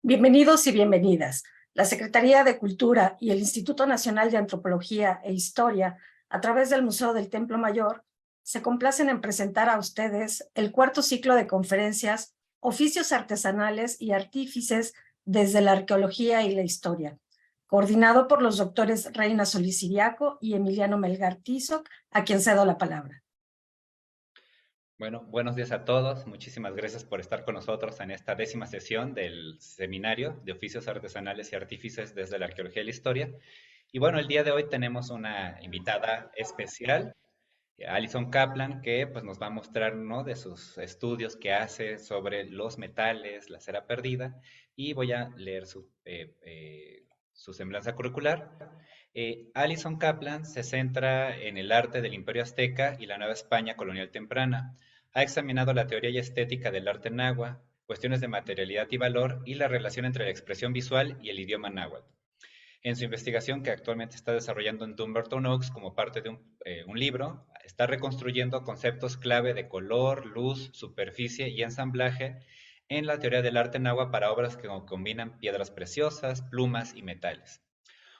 Bienvenidos y bienvenidas. La Secretaría de Cultura y el Instituto Nacional de Antropología e Historia, a través del Museo del Templo Mayor, se complacen en presentar a ustedes el cuarto ciclo de conferencias Oficios Artesanales y Artífices desde la Arqueología y la Historia, coordinado por los doctores Reina Solís Siriaco y Emiliano Melgar Tizoc, a quien cedo la palabra. Bueno, buenos días a todos. Muchísimas gracias por estar con nosotros en esta 10ª sesión del seminario de oficios artesanales y artífices desde la arqueología y la historia. Y bueno, el día de hoy tenemos una invitada especial, Alison Kaplan, que pues nos va a mostrar uno de sus estudios que hace sobre los metales, la cera perdida, y voy a leer su semblanza curricular. Alison Kaplan se centra en el arte del Imperio Azteca y la Nueva España colonial temprana. Ha examinado la teoría y estética del arte náhuatl, cuestiones de materialidad y valor y la relación entre la expresión visual y el idioma náhuatl. En su investigación, que actualmente está desarrollando en Dumbarton Oaks como parte de un libro, está reconstruyendo conceptos clave de color, luz, superficie y ensamblaje en la teoría del arte náhuatl para obras que combinan piedras preciosas, plumas y metales.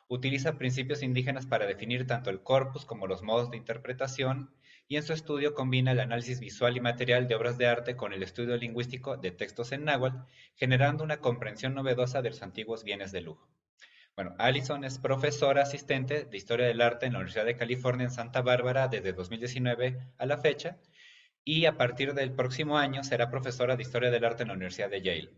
Utiliza principios indígenas para definir tanto el corpus como los modos de interpretación, y en su estudio combina el análisis visual y material de obras de arte con el estudio lingüístico de textos en náhuatl, generando una comprensión novedosa de los antiguos bienes de lujo. Bueno, Alison es profesora asistente de Historia del Arte en la Universidad de California en Santa Bárbara desde 2019 a la fecha, y a partir del próximo año será profesora de Historia del Arte en la Universidad de Yale.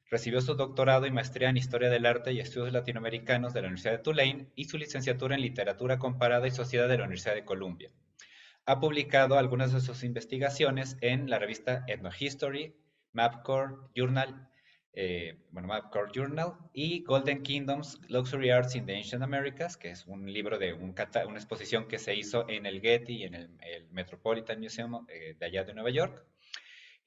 Recibió su doctorado y maestría en Historia del Arte y Estudios Latinoamericanos de la Universidad de Tulane y su licenciatura en Literatura Comparada y Sociedad de la Universidad de Columbia. Ha publicado algunas de sus investigaciones en la revista Ethnohistory, Mapcore Journal y Golden Kingdoms, Luxury Arts in the Ancient Americas, que es un libro de una exposición que se hizo en el Getty y en el Metropolitan Museum de allá de Nueva York.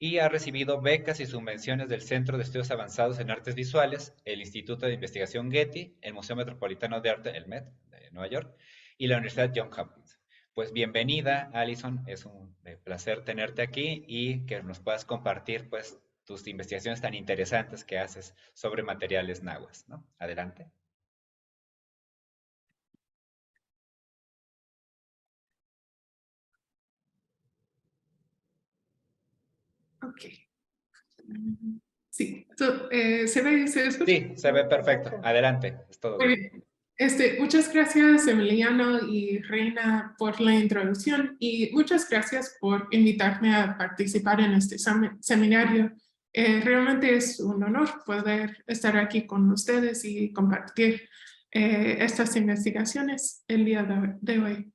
Y ha recibido becas y subvenciones del Centro de Estudios Avanzados en Artes Visuales, el Instituto de Investigación Getty, el Museo Metropolitano de Arte, el Met, de Nueva York, y la Universidad Johns Hopkins. Pues bienvenida, Alison, es un placer tenerte aquí y que nos puedas compartir pues tus investigaciones tan interesantes que haces sobre materiales nahuas, ¿no? Adelante. Ok. Sí, ¿se ve y se escucha? Sí, se ve perfecto. Adelante, es todo bien. Muchas gracias, Emiliano y Reina, por la introducción y muchas gracias por invitarme a participar en este seminario. Realmente es un honor poder estar aquí con ustedes y compartir estas investigaciones el día de hoy.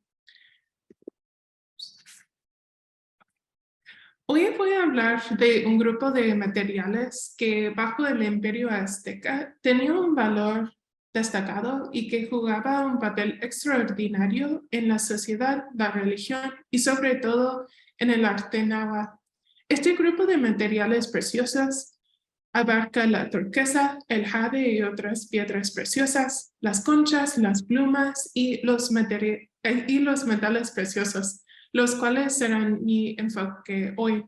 Hoy voy a hablar de un grupo de materiales que bajo el Imperio Azteca tenía un valor destacado y que jugaba un papel extraordinario en la sociedad, la religión y sobre todo en el arte náhuatl. Este grupo de materiales preciosos abarca la turquesa, el jade y otras piedras preciosas, las conchas, las plumas y los metales preciosos, los cuales serán mi enfoque hoy.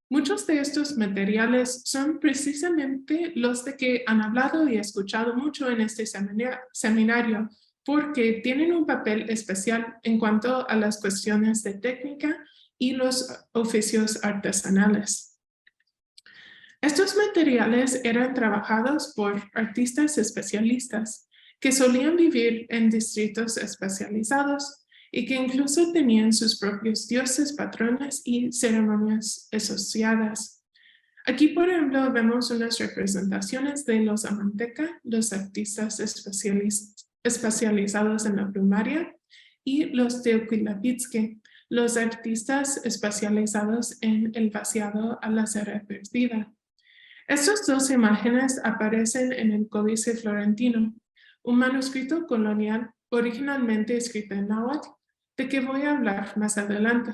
Muchos de estos materiales son precisamente los de que han hablado y escuchado mucho en este seminario, porque tienen un papel especial en cuanto a las cuestiones de técnica y los oficios artesanales. Estos materiales eran trabajados por artistas especialistas que solían vivir en distritos especializados y que incluso tenían sus propios dioses, patrones y ceremonias asociadas. Aquí, por ejemplo, vemos unas representaciones de los Amanteca, los artistas especializados en la plumaria, y los Teoquilapitzque, los artistas especializados en el vaciado a la cera perdida. Estas dos imágenes aparecen en el Códice Florentino, un manuscrito colonial originalmente escrito en náhuatl, de que voy a hablar más adelante.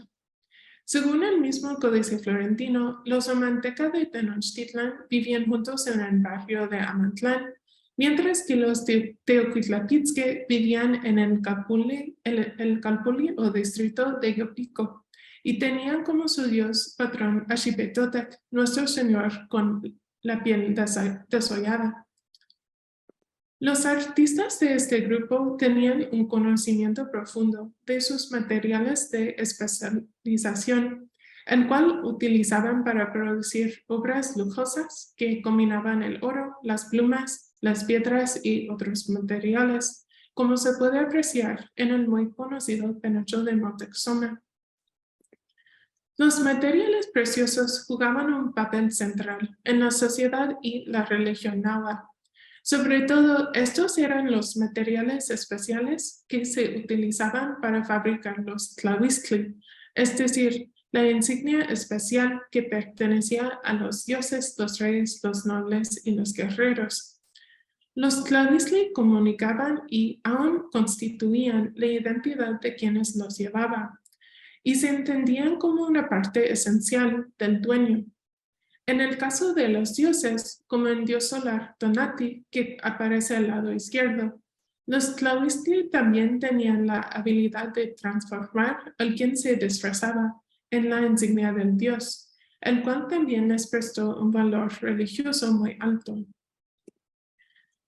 Según el mismo Códice Florentino, los Omanteca de Tenochtitlan vivían juntos en el barrio de Amantlán, mientras que los Teoquitlapizque vivían en el Calpulli o distrito de Yopico, y tenían como su dios patrón a Xipetotec, nuestro señor con la piel desollada. Los artistas de este grupo tenían un conocimiento profundo de sus materiales de especialización, el cual utilizaban para producir obras lujosas que combinaban el oro, las plumas, las piedras y otros materiales, como se puede apreciar en el muy conocido penacho de Moctezuma. Los materiales preciosos jugaban un papel central en la sociedad y la religión náhuatl. Sobre todo, estos eran los materiales especiales que se utilizaban para fabricar los tlahuistli, es decir, la insignia especial que pertenecía a los dioses, los reyes, los nobles y los guerreros. Los tlahuistli comunicaban y aún constituían la identidad de quienes los llevaban, y se entendían como una parte esencial del dueño. En el caso de los dioses, como el dios solar Tonati, que aparece al lado izquierdo, los tlahuistli también tenían la habilidad de transformar a quien se disfrazaba en la insignia del dios, el cual también les prestó un valor religioso muy alto.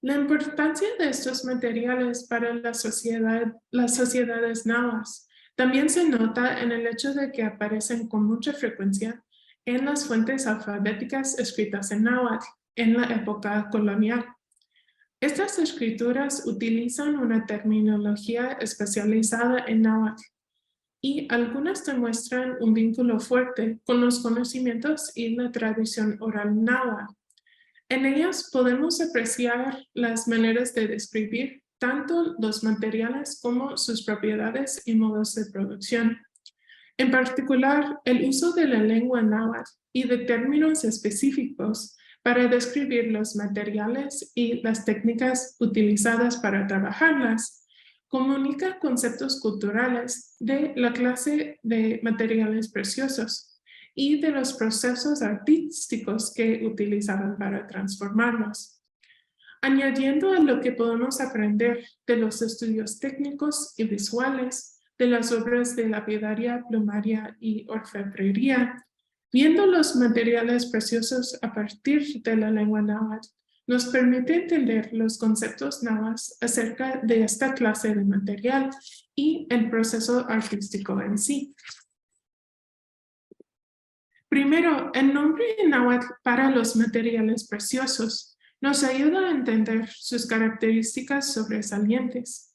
La importancia de estos materiales para las sociedades náhuatl también se nota en el hecho de que aparecen con mucha frecuencia en las fuentes alfabéticas escritas en náhuatl en la época colonial. Estas escrituras utilizan una terminología especializada en náhuatl y algunas demuestran un vínculo fuerte con los conocimientos y la tradición oral náhuatl. En ellas podemos apreciar las maneras de describir tanto los materiales como sus propiedades y modos de producción. En particular, el uso de la lengua náhuatl y de términos específicos para describir los materiales y las técnicas utilizadas para trabajarlas, comunica conceptos culturales de la clase de materiales preciosos y de los procesos artísticos que utilizaban para transformarlos. Añadiendo a lo que podemos aprender de los estudios técnicos y visuales, de las obras de lapidaria, plumaria y orfebrería, viendo los materiales preciosos a partir de la lengua náhuatl, nos permite entender los conceptos náhuatl acerca de esta clase de material y el proceso artístico en sí. Primero, el nombre en náhuatl para los materiales preciosos nos ayuda a entender sus características sobresalientes.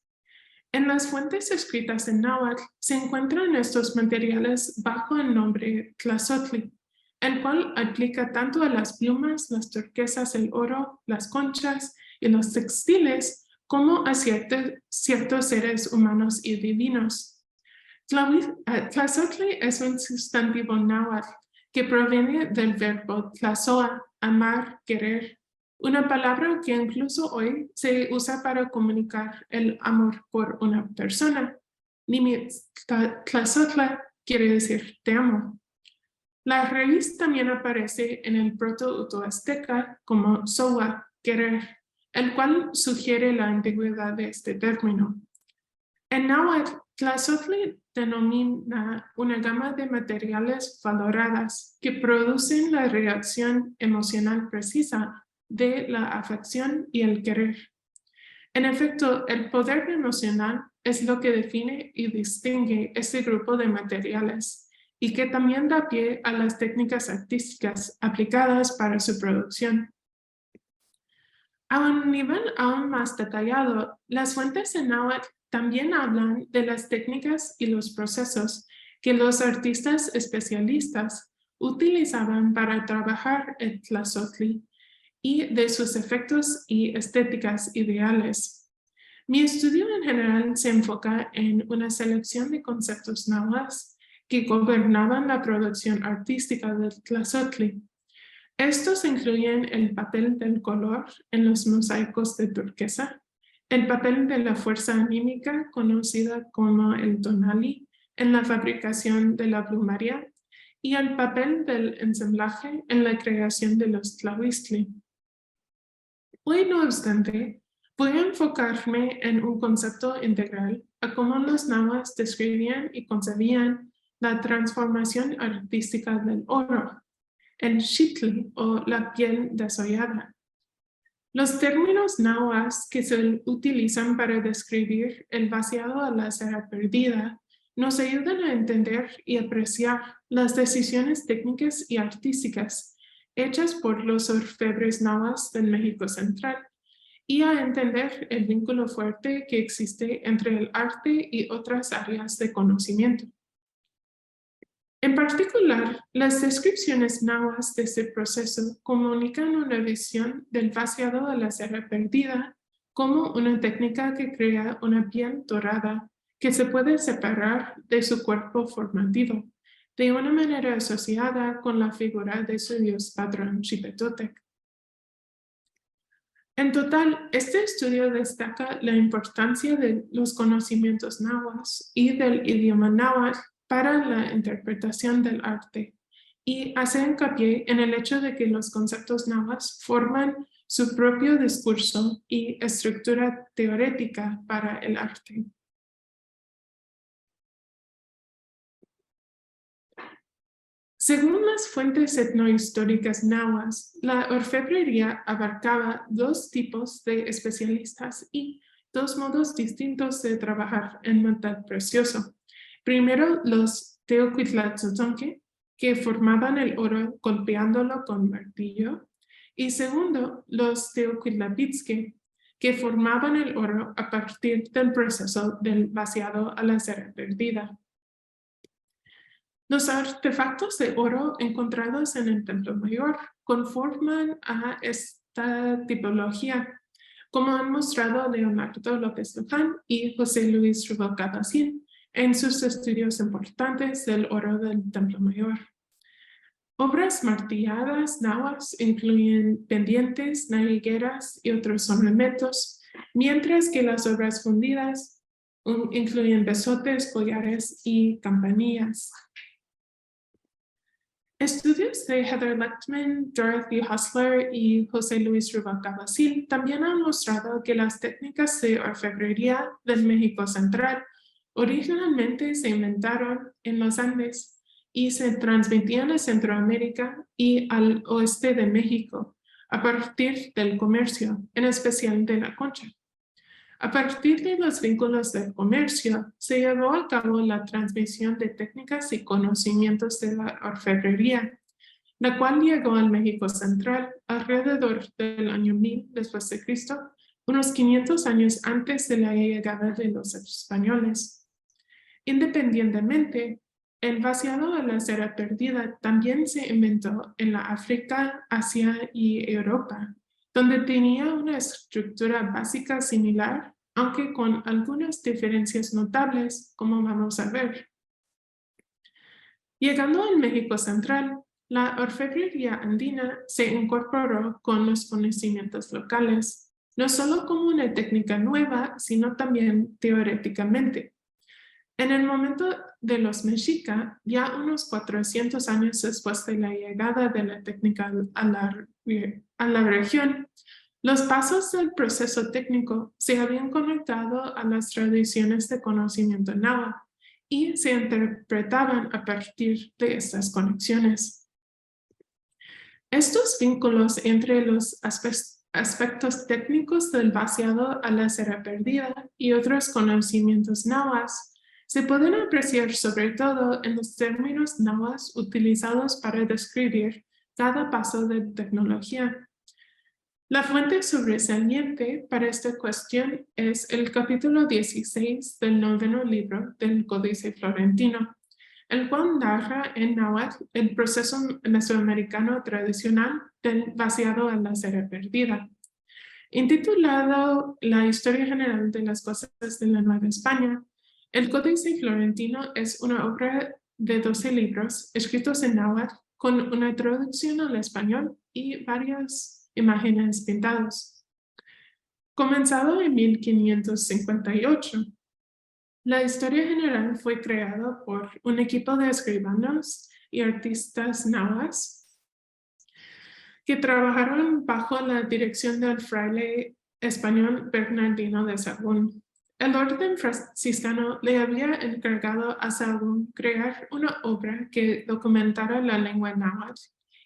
En las fuentes escritas en náhuatl se encuentran estos materiales bajo el nombre tlazotli, el cual aplica tanto a las plumas, las turquesas, el oro, las conchas y los textiles, como a ciertos seres humanos y divinos. Tlazotli es un sustantivo náhuatl que proviene del verbo tlazoa, amar, querer, una palabra que incluso hoy se usa para comunicar el amor por una persona. Tlazotla quiere decir te amo. La raíz también aparece en el proto-utoazteca como sowa, querer, el cual sugiere la antigüedad de este término. En náhuatl, tlazotli denomina una gama de materiales valoradas que producen la reacción emocional precisa de la afección y el querer. En efecto, el poder emocional es lo que define y distingue este grupo de materiales y que también da pie a las técnicas artísticas aplicadas para su producción. A un nivel aún más detallado, las fuentes en náhuatl también hablan de las técnicas y los procesos que los artistas especialistas utilizaban para trabajar el tlazotli y de sus efectos y estéticas ideales. Mi estudio en general se enfoca en una selección de conceptos náhuatl que gobernaban la producción artística del tlazotli. Estos incluyen el papel del color en los mosaicos de turquesa, el papel de la fuerza anímica conocida como el tonali en la fabricación de la plumaria y el papel del ensamblaje en la creación de los tlahuistli. Hoy, no obstante, voy a enfocarme en un concepto integral a cómo los náhuatl describían y concebían la transformación artística del oro. el xitli o la piel desollada. Los términos náhuatl que se utilizan para describir el vaciado a la cera perdida nos ayudan a entender y apreciar las decisiones técnicas y artísticas hechas por los orfebres náhuatl del México Central y a entender el vínculo fuerte que existe entre el arte y otras áreas de conocimiento. En particular, las descripciones náhuatl de este proceso comunican una visión del vaciado a la cera perdida como una técnica que crea una piel dorada que se puede separar de su cuerpo formativo, de una manera asociada con la figura de su dios patrón Xipetotec. En total, este estudio destaca la importancia de los conocimientos náhuatl y del idioma náhuatl para la interpretación del arte y hace hincapié en el hecho de que los conceptos náhuatl forman su propio discurso y estructura teórica para el arte. Según las fuentes etnohistóricas náhuatl, la orfebrería abarcaba dos tipos de especialistas y dos modos distintos de trabajar en metal precioso. Primero, los teocuitlatzotzonque, que formaban el oro golpeándolo con martillo, y segundo, los teocuitlapitzque, que formaban el oro a partir del proceso del vaciado a la cera perdida. Los artefactos de oro encontrados en el Templo Mayor conforman a esta tipología, como han mostrado Leonardo López Luján y José Luis Rubalcaba-Sin en sus estudios importantes del oro del Templo Mayor. Obras martilladas náhuatl incluyen pendientes, narigueras y otros ornamentos, mientras que las obras fundidas incluyen besotes, collares y campanillas. Estudios de Heather Lechtman, Dorothy Hustler y José Luis Rubalcaba-Sin también han mostrado que las técnicas de orfebrería del México Central originalmente se inventaron en los Andes y se transmitían a Centroamérica y al oeste de México a partir del comercio, en especial de la concha. A partir de los vínculos del comercio, se llevó a cabo la transmisión de técnicas y conocimientos de la orfebrería, la cual llegó al México Central alrededor del año 1000 después de Cristo, unos 500 años antes de la llegada de los españoles. Independientemente, el vaciado a la cera perdida también se inventó en la África, Asia y Europa, donde tenía una estructura básica similar, aunque con algunas diferencias notables, como vamos a ver. Llegando al México Central, la orfebrería andina se incorporó con los conocimientos locales, no solo como una técnica nueva, sino también teóricamente. En el momento de los mexica, ya unos 400 años después de la llegada de la técnica a la región, los pasos del proceso técnico se habían conectado a las tradiciones de conocimiento náhuatl y se interpretaban a partir de estas conexiones. Estos vínculos entre los aspectos técnicos del vaciado a la cera perdida y otros conocimientos náhuatl se pueden apreciar sobre todo en los términos náhuatl utilizados para describir cada paso de tecnología. La fuente sobresaliente para esta cuestión es el capítulo 16 del 9º libro del Códice Florentino, el cual narra en náhuatl el proceso mesoamericano tradicional del vaciado a la cera perdida. Intitulado La Historia General de las Cosas de la Nueva España, el Códice Florentino es una obra de 12 libros escritos en náhuatl con una traducción al español y varias imágenes pintadas. Comenzado en 1558, la historia general fue creada por un equipo de escribanos y artistas náhuatl que trabajaron bajo la dirección del fraile español Bernardino de Sahagún. El orden franciscano le había encargado a Sahagún crear una obra que documentara la lengua náhuatl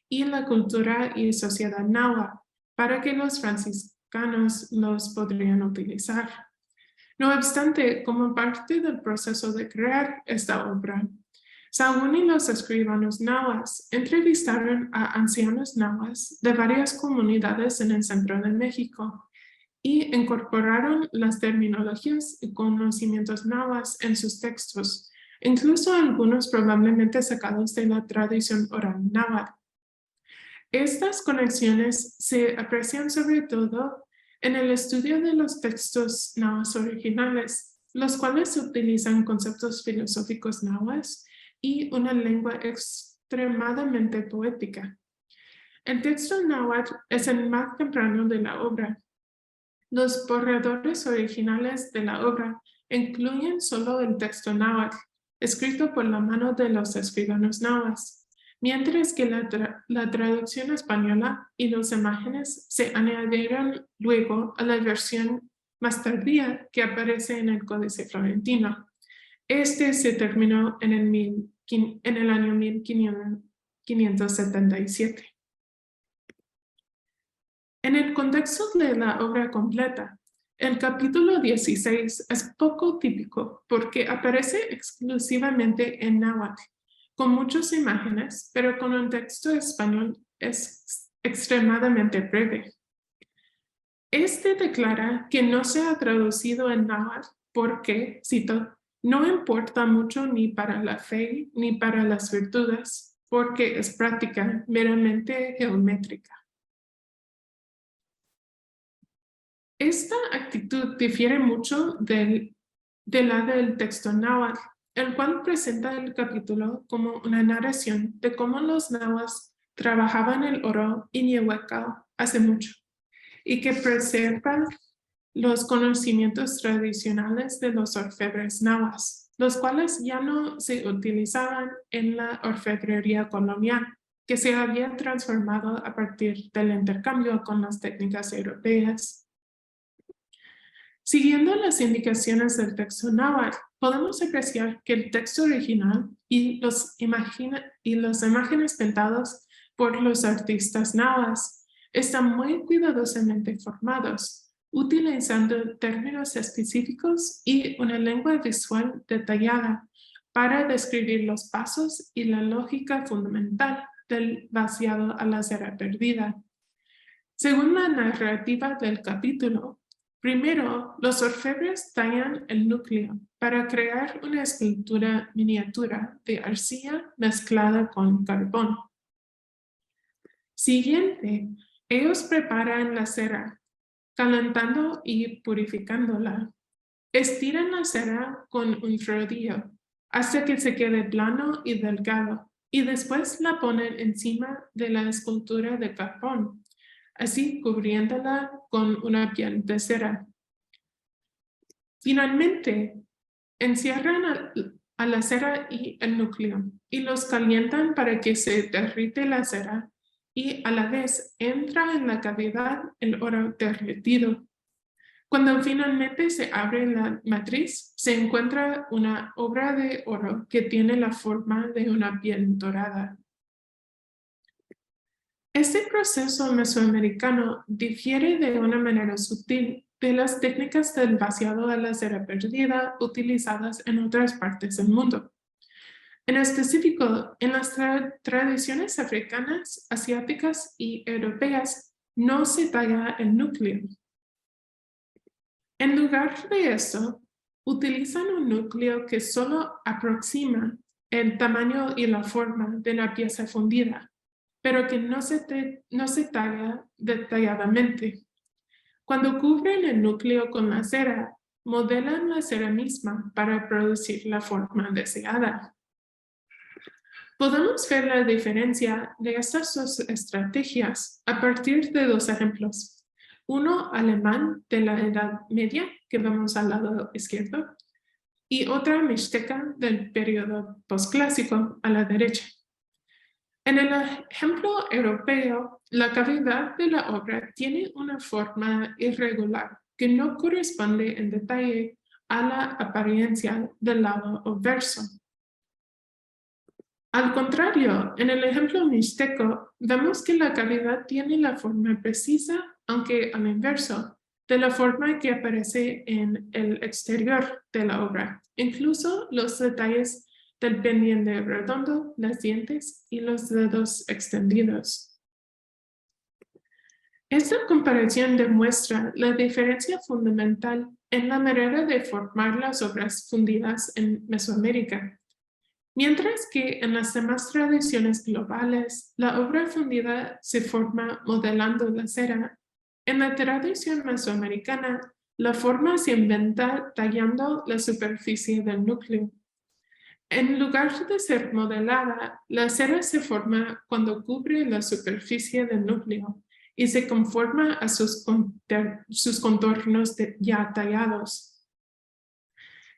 y la cultura y sociedad náhuatl para que los franciscanos los podrían utilizar. No obstante, como parte del proceso de crear esta obra, Sahún y los escribanos nahuas entrevistaron a ancianos nahuas de varias comunidades en el centro de México y incorporaron las terminologías y conocimientos nahuas en sus textos, incluso algunos probablemente sacados de la tradición oral náhuatl. Estas conexiones se aprecian sobre todo en el estudio de los textos nahuas originales, los cuales utilizan conceptos filosóficos nahuas y una lengua extremadamente poética. El texto náhuatl es el más temprano de la obra. Los borradores originales de la obra incluyen solo el texto náhuatl, escrito por la mano de los escribanos nahuas, mientras que la traducción española y las imágenes se añadieron luego a la versión más tardía que aparece en el Códice Florentino. Este se terminó en el año 1577. En el contexto de la obra completa, el capítulo 16 es poco típico porque aparece exclusivamente en náhuatl, con muchas imágenes, pero con un texto español es extremadamente breve. Este declara que no se ha traducido en náhuatl porque, cito, no importa mucho ni para la fe ni para las virtudes, porque es práctica meramente geométrica. Esta actitud difiere mucho de la del texto náhuatl, el cual presenta el capítulo como una narración de cómo los nahuas trabajaban el oro iñihuecal hace mucho y que preservan los conocimientos tradicionales de los orfebres nahuas, los cuales ya no se utilizaban en la orfebrería colonial, que se había transformado a partir del intercambio con las técnicas europeas. Siguiendo las indicaciones del texto náhuatl, podemos apreciar que el texto original y las imágenes pintadas por los artistas nahuas están muy cuidadosamente formados, utilizando términos específicos y una lengua visual detallada para describir los pasos y la lógica fundamental del vaciado a la cera perdida. Según la narrativa del capítulo, primero, los orfebres tallan el núcleo para crear una escultura miniatura de arcilla mezclada con carbón. Siguiente, ellos preparan la cera, calentando y purificándola. Estiran la cera con un rodillo hasta que se quede plano y delgado, y después la ponen encima de la escultura de carbón, así cubriéndola con una piel de cera. Finalmente, encierran a la cera y el núcleo y los calientan para que se derrite la cera y a la vez entra en la cavidad el oro derretido. Cuando finalmente se abre la matriz, se encuentra una obra de oro que tiene la forma de una piel dorada. Este proceso mesoamericano difiere de una manera sutil de las técnicas del vaciado a la cera perdida utilizadas en otras partes del mundo. En específico, en las tradiciones africanas, asiáticas y europeas no se talla el núcleo. En lugar de eso, utilizan un núcleo que solo aproxima el tamaño y la forma de la pieza fundida, pero que no se talla detalladamente. Cuando cubren el núcleo con la cera, modelan la cera misma para producir la forma deseada. Podemos ver la diferencia de estas dos estrategias a partir de dos ejemplos. Uno alemán de la Edad Media, que vemos al lado izquierdo, y otra mixteca del periodo posclásico a la derecha. En el ejemplo europeo, la cavidad de la obra tiene una forma irregular que no corresponde en detalle a la apariencia del lado obverso. Al contrario, en el ejemplo mixteco, vemos que la cavidad tiene la forma precisa, aunque al inverso, de la forma que aparece en el exterior de la obra. Incluso los detalles del pendiente redondo, las dientes y los dedos extendidos. Esta comparación demuestra la diferencia fundamental en la manera de formar las obras fundidas en Mesoamérica. Mientras que en las demás tradiciones globales, la obra fundida se forma modelando la cera, en la tradición mesoamericana, la forma se inventa tallando la superficie del núcleo. En lugar de ser modelada, la cera se forma cuando cubre la superficie del núcleo y se conforma a sus contornos ya tallados.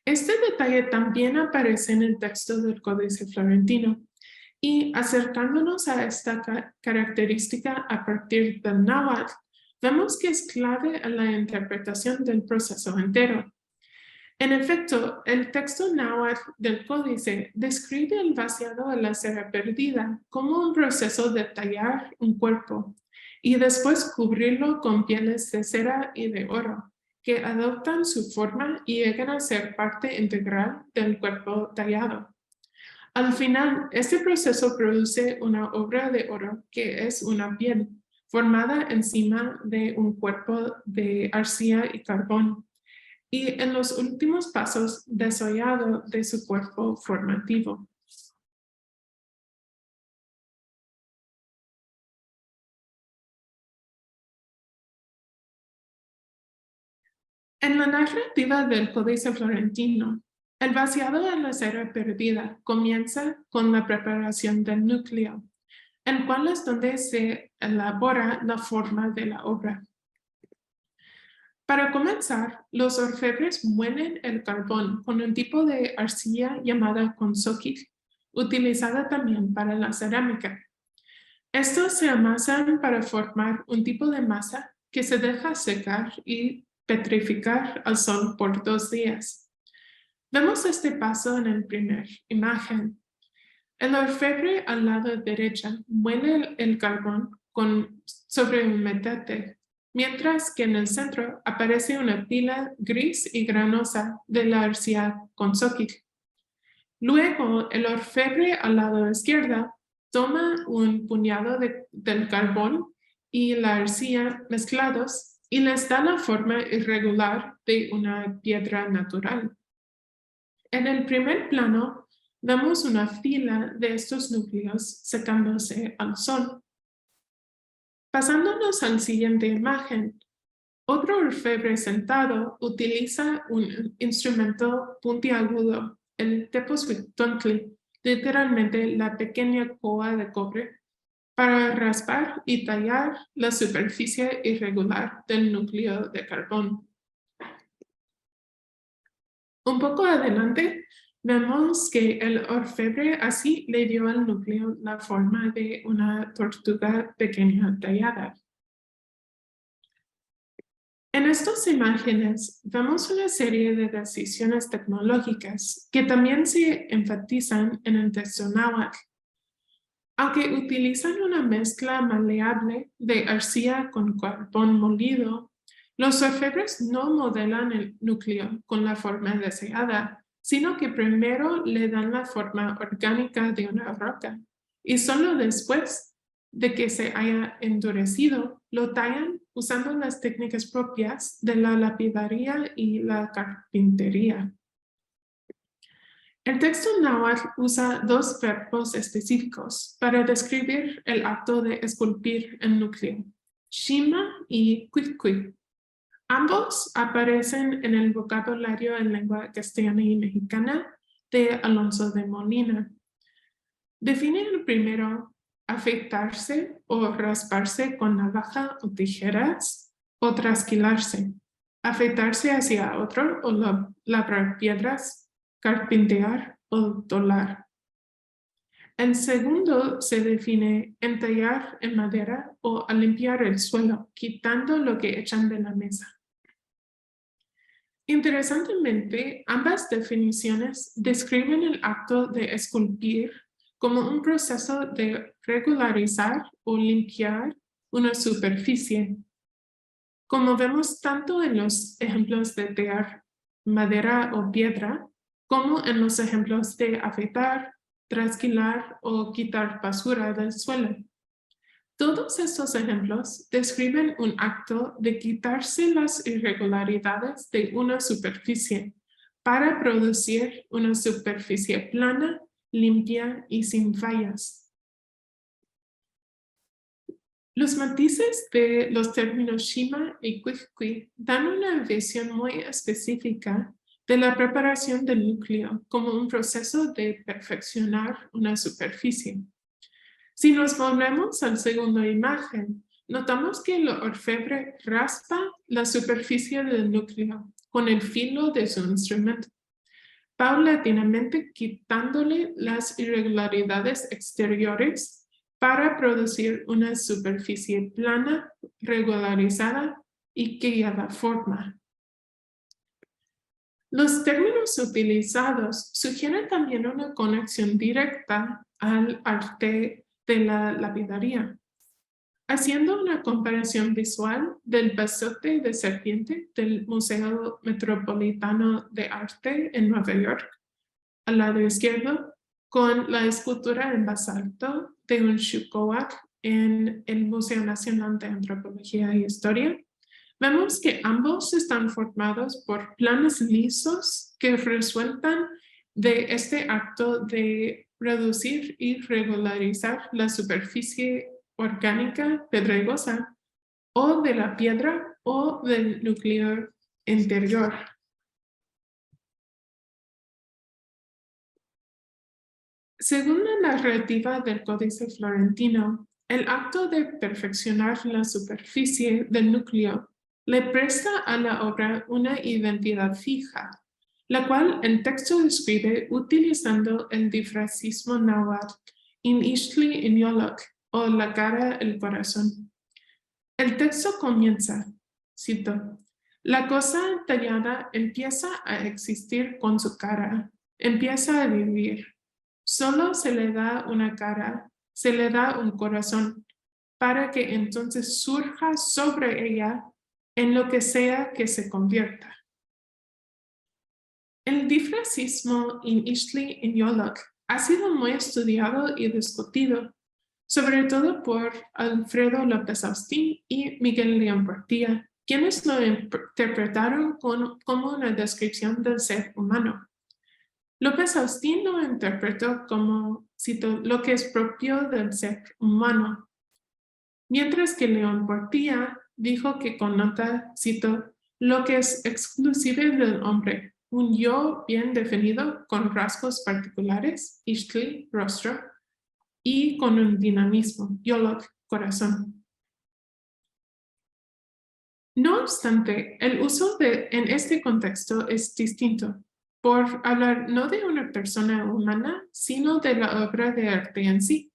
Este detalle también aparece en el texto del Códice Florentino y acercándonos a esta característica a partir del náhuatl, vemos que es clave a la interpretación del proceso entero. En efecto, el texto náhuatl del Códice describe el vaciado de la cera perdida como un proceso de tallar un cuerpo y después cubrirlo con pieles de cera y de oro, que adoptan su forma y llegan a ser parte integral del cuerpo tallado. Al final, este proceso produce una obra de oro que es una piel formada encima de un cuerpo de arcilla y carbón y en los últimos pasos desollado de su cuerpo formativo. En la narrativa del Códice Florentino, el vaciado de la cera perdida comienza con la preparación del núcleo, el cual es donde se elabora la forma de la obra. Para comenzar, los orfebres muelen el carbón con un tipo de arcilla llamada consóquil, utilizada también para la cerámica. Estos se amasan para formar un tipo de masa que se deja secar y petrificar al sol por 2 días. Vemos este paso en la primera imagen. El orfebre al lado derecho muele el carbón sobre un metate, mientras que en el centro aparece una pila gris y granosa de la arcilla consóquil. Luego, el orfebre al lado izquierdo toma un puñado del carbón y la arcilla mezclados y les da la forma irregular de una piedra natural. En el primer plano, vemos una fila de estos núcleos secándose al sol. Pasándonos a la siguiente imagen, otro orfebre sentado utiliza un instrumento puntiagudo, el teposwictontli, literalmente la pequeña coa de cobre, para raspar y tallar la superficie irregular del núcleo de carbón. Un poco adelante, vemos que el orfebre así le dio al núcleo la forma de una tortuga pequeña tallada. En estas imágenes vemos una serie de decisiones tecnológicas que también se enfatizan en el texto náhuatl. Aunque utilizan una mezcla maleable de arcilla con carbón molido, los orfebres no modelan el núcleo con la forma deseada, sino que primero le dan la forma orgánica de una roca y solo después de que se haya endurecido, lo tallan usando las técnicas propias de la lapidaría y la carpintería. El texto náhuatl usa 2 verbos específicos para describir el acto de esculpir el núcleo, shima y cuicui. Ambos aparecen en el vocabulario en lengua castellana y mexicana de Alonso de Molina. Define el primero afeitarse o rasparse con navaja o tijeras o trasquilarse, afeitarse hacia otro o labrar piedras, carpintear o tolar. El segundo se define entallar en madera o a limpiar el suelo, quitando lo que echan de la mesa. Interesantemente, ambas definiciones describen el acto de esculpir como un proceso de regularizar o limpiar una superficie. Como vemos tanto en los ejemplos de tallar madera o piedra, como en los ejemplos de afeitar, trasquilar o quitar basura del suelo. Todos estos ejemplos describen un acto de quitarse las irregularidades de una superficie para producir una superficie plana, limpia y sin fallas. Los matices de los términos shima y kwikwi dan una visión muy específica de la preparación del núcleo como un proceso de perfeccionar una superficie. Si nos volvemos a la segunda imagen, notamos que el orfebre raspa la superficie del núcleo con el filo de su instrumento, paulatinamente quitándole las irregularidades exteriores para producir una superficie plana, regularizada y que lleva forma. Los términos utilizados sugieren también una conexión directa al arte de la lapidaría. Haciendo una comparación visual del bazote de serpiente del Museo Metropolitano de Arte en Nueva York, al lado izquierdo, con la escultura en basalto de un Shukoak en el Museo Nacional de Antropología e Historia, vemos que ambos están formados por planos lisos que resultan de este acto de reducir y regularizar la superficie orgánica pedregosa o de la piedra o del núcleo interior. Según la narrativa del Códice Florentino, el acto de perfeccionar la superficie del núcleo le presta a la obra una identidad fija, la cual el texto describe utilizando el difrasismo náhuatl in Ixtli in Yoloc, o la cara, el corazón. El texto comienza, cito, la cosa tallada empieza a existir con su cara, empieza a vivir. Solo se le da una cara, se le da un corazón, para que entonces surja sobre ella en lo que sea que se convierta. El difrasismo in Ixtli in Yoloc ha sido muy estudiado y discutido, sobre todo por Alfredo López Austin y Miguel León Portilla, quienes lo interpretaron como una descripción del ser humano. López Austin lo interpretó como, cito, lo que es propio del ser humano, mientras que León Portilla dijo que connota, cito, lo que es exclusivo del hombre, un yo bien definido con rasgos particulares, Ixtli, rostro, y con un dinamismo, Yoloc, corazón. No obstante, el uso en este contexto es distinto, por hablar no de una persona humana, sino de la obra de arte en sí.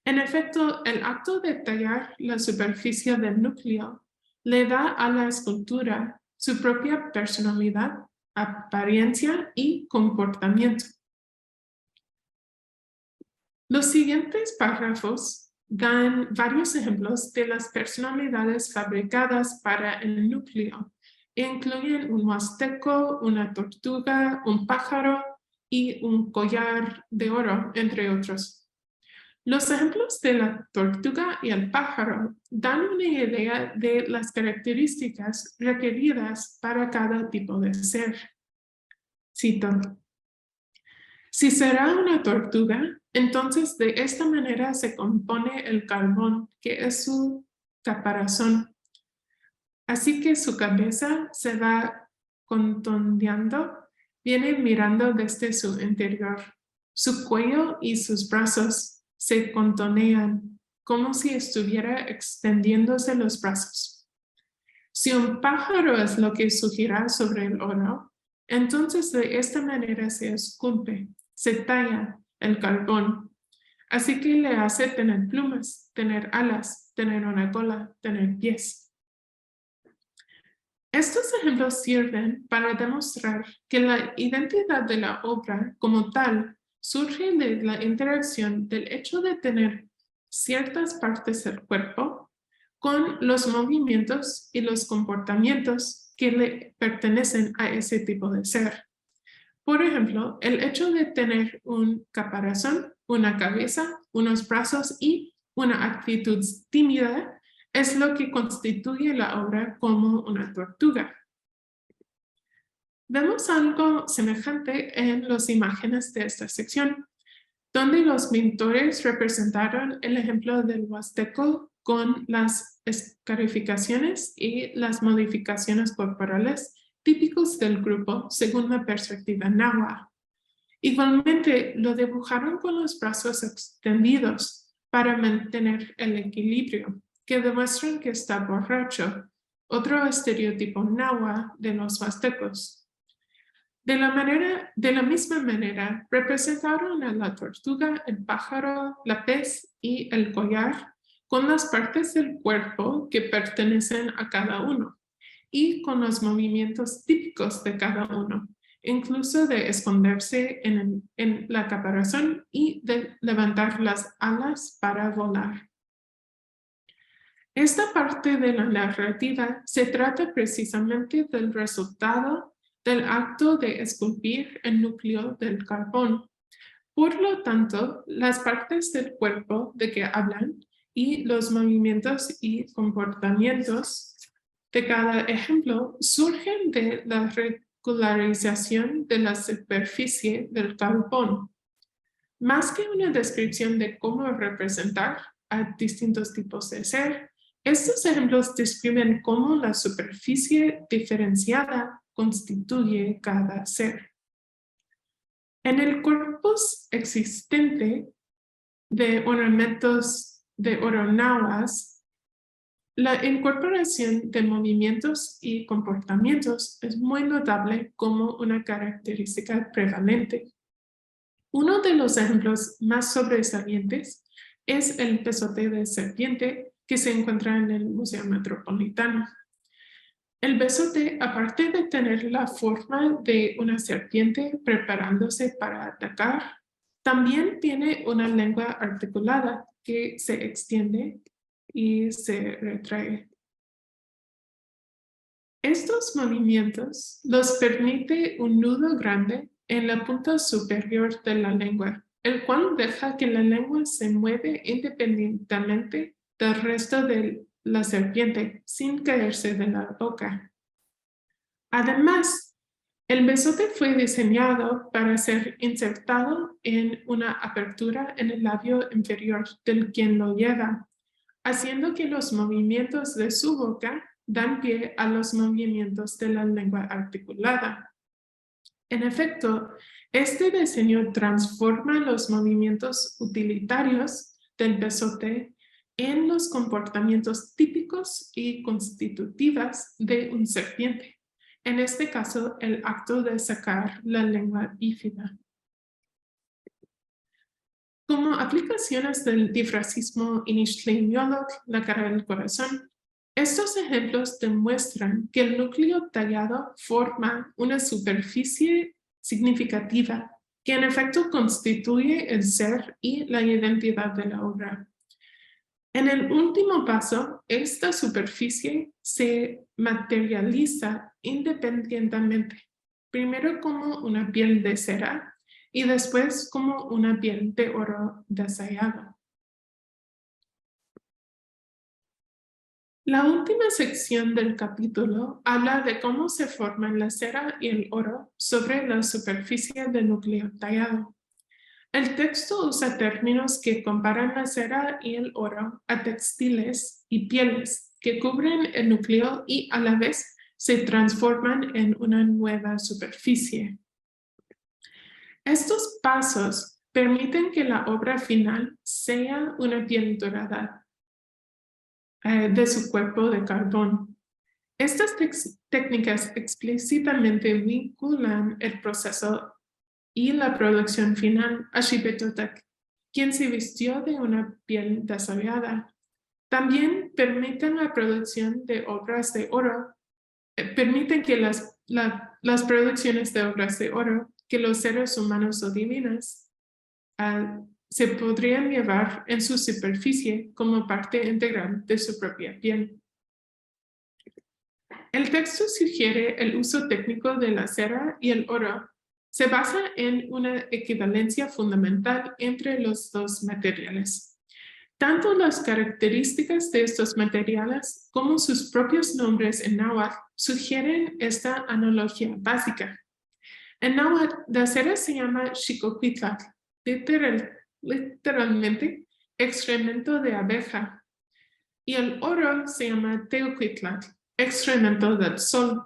En efecto, el acto de tallar la superficie del núcleo le da a la escultura su propia personalidad, apariencia y comportamiento. Los siguientes párrafos dan varios ejemplos de las personalidades fabricadas para el núcleo. Incluyen un huasteco, una tortuga, un pájaro y un collar de oro, entre otros. Los ejemplos de la tortuga y el pájaro dan una idea de las características requeridas para cada tipo de ser. Cito. Si será una tortuga, entonces de esta manera se compone el carbón, que es su caparazón. Así que su cabeza se va contondeando, viene mirando desde su interior. Su cuello y sus brazos se contonean, como si estuviera extendiéndose los brazos. Si un pájaro es lo que surgirá sobre el oro, entonces de esta manera se esculpe, se talla el carbón. Así que le hace tener plumas, tener alas, tener una cola, tener pies. Estos ejemplos sirven para demostrar que la identidad de la obra como tal surge de la interacción del hecho de tener ciertas partes del cuerpo con los movimientos y los comportamientos que le pertenecen a ese tipo de ser. Por ejemplo, el hecho de tener un caparazón, una cabeza, unos brazos y una actitud tímida es lo que constituye la obra como una tortuga. Vemos algo semejante en las imágenes de esta sección, donde los pintores representaron el ejemplo del huasteco con las escarificaciones y las modificaciones corporales típicos del grupo según la perspectiva náhuatl. Igualmente, lo dibujaron con los brazos extendidos para mantener el equilibrio, que demuestran que está borracho, otro estereotipo náhuatl de los huastecos. De la misma manera, representaron a la tortuga, el pájaro, la pez y el collar con las partes del cuerpo que pertenecen a cada uno y con los movimientos típicos de cada uno, incluso de esconderse en la caparazón y de levantar las alas para volar. Esta parte de la narrativa se trata precisamente del resultado del acto de esculpir el núcleo del carbón. Por lo tanto, las partes del cuerpo de que hablan y los movimientos y comportamientos de cada ejemplo surgen de la regularización de la superficie del carbón. Más que una descripción de cómo representar a distintos tipos de ser, estos ejemplos describen cómo la superficie diferenciada constituye cada ser. En el corpus existente de ornamentos de oro náhuatl, la incorporación de movimientos y comportamientos es muy notable como una característica prevalente. Uno de los ejemplos más sobresalientes es el besote de serpiente que se encuentra en el Museo Metropolitano. El besote, aparte de tener la forma de una serpiente preparándose para atacar, también tiene una lengua articulada que se extiende y se retrae. Estos movimientos los permite un nudo grande en la punta superior de la lengua, el cual deja que la lengua se mueve independientemente del resto de la serpiente sin caerse de la boca. Además, el besote fue diseñado para ser insertado en una apertura en el labio inferior del quien lo lleva, haciendo que los movimientos de su boca dan pie a los movimientos de la lengua articulada. En efecto, este diseño transforma los movimientos utilitarios del besote en los comportamientos típicos y constitutivas de un serpiente. En este caso, el acto de sacar la lengua bífida. Como aplicaciones del difrasismo Inishtlin-Yolok, la cara del corazón, estos ejemplos demuestran que el núcleo tallado forma una superficie significativa que en efecto constituye el ser y la identidad de la obra. En el último paso, esta superficie se materializa independientemente, primero como una piel de cera y después como una piel de oro desallado. La última sección del capítulo habla de cómo se forman la cera y el oro sobre la superficie del núcleo tallado. El texto usa términos que comparan la cera y el oro a textiles y pieles que cubren el núcleo y a la vez se transforman en una nueva superficie. Estos pasos permiten que la obra final sea una piel dorada de su cuerpo de carbón. Estas técnicas explícitamente vinculan el proceso y la producción final a Xipe-Totec, quien se vistió de una piel desarrollada. También permiten la producción de obras de oro, permiten que las producciones de obras de oro que los seres humanos o divinas se podrían llevar en su superficie como parte integral de su propia piel. El texto sugiere el uso técnico de la cera y el oro. Se basa en una equivalencia fundamental entre los dos materiales. Tanto las características de estos materiales como sus propios nombres en náhuatl sugieren esta analogía básica. En náhuatl, la cera se llama xicoquitlatl, literalmente excremento de abeja, y el oro se llama teoquitlatl, excremento del sol.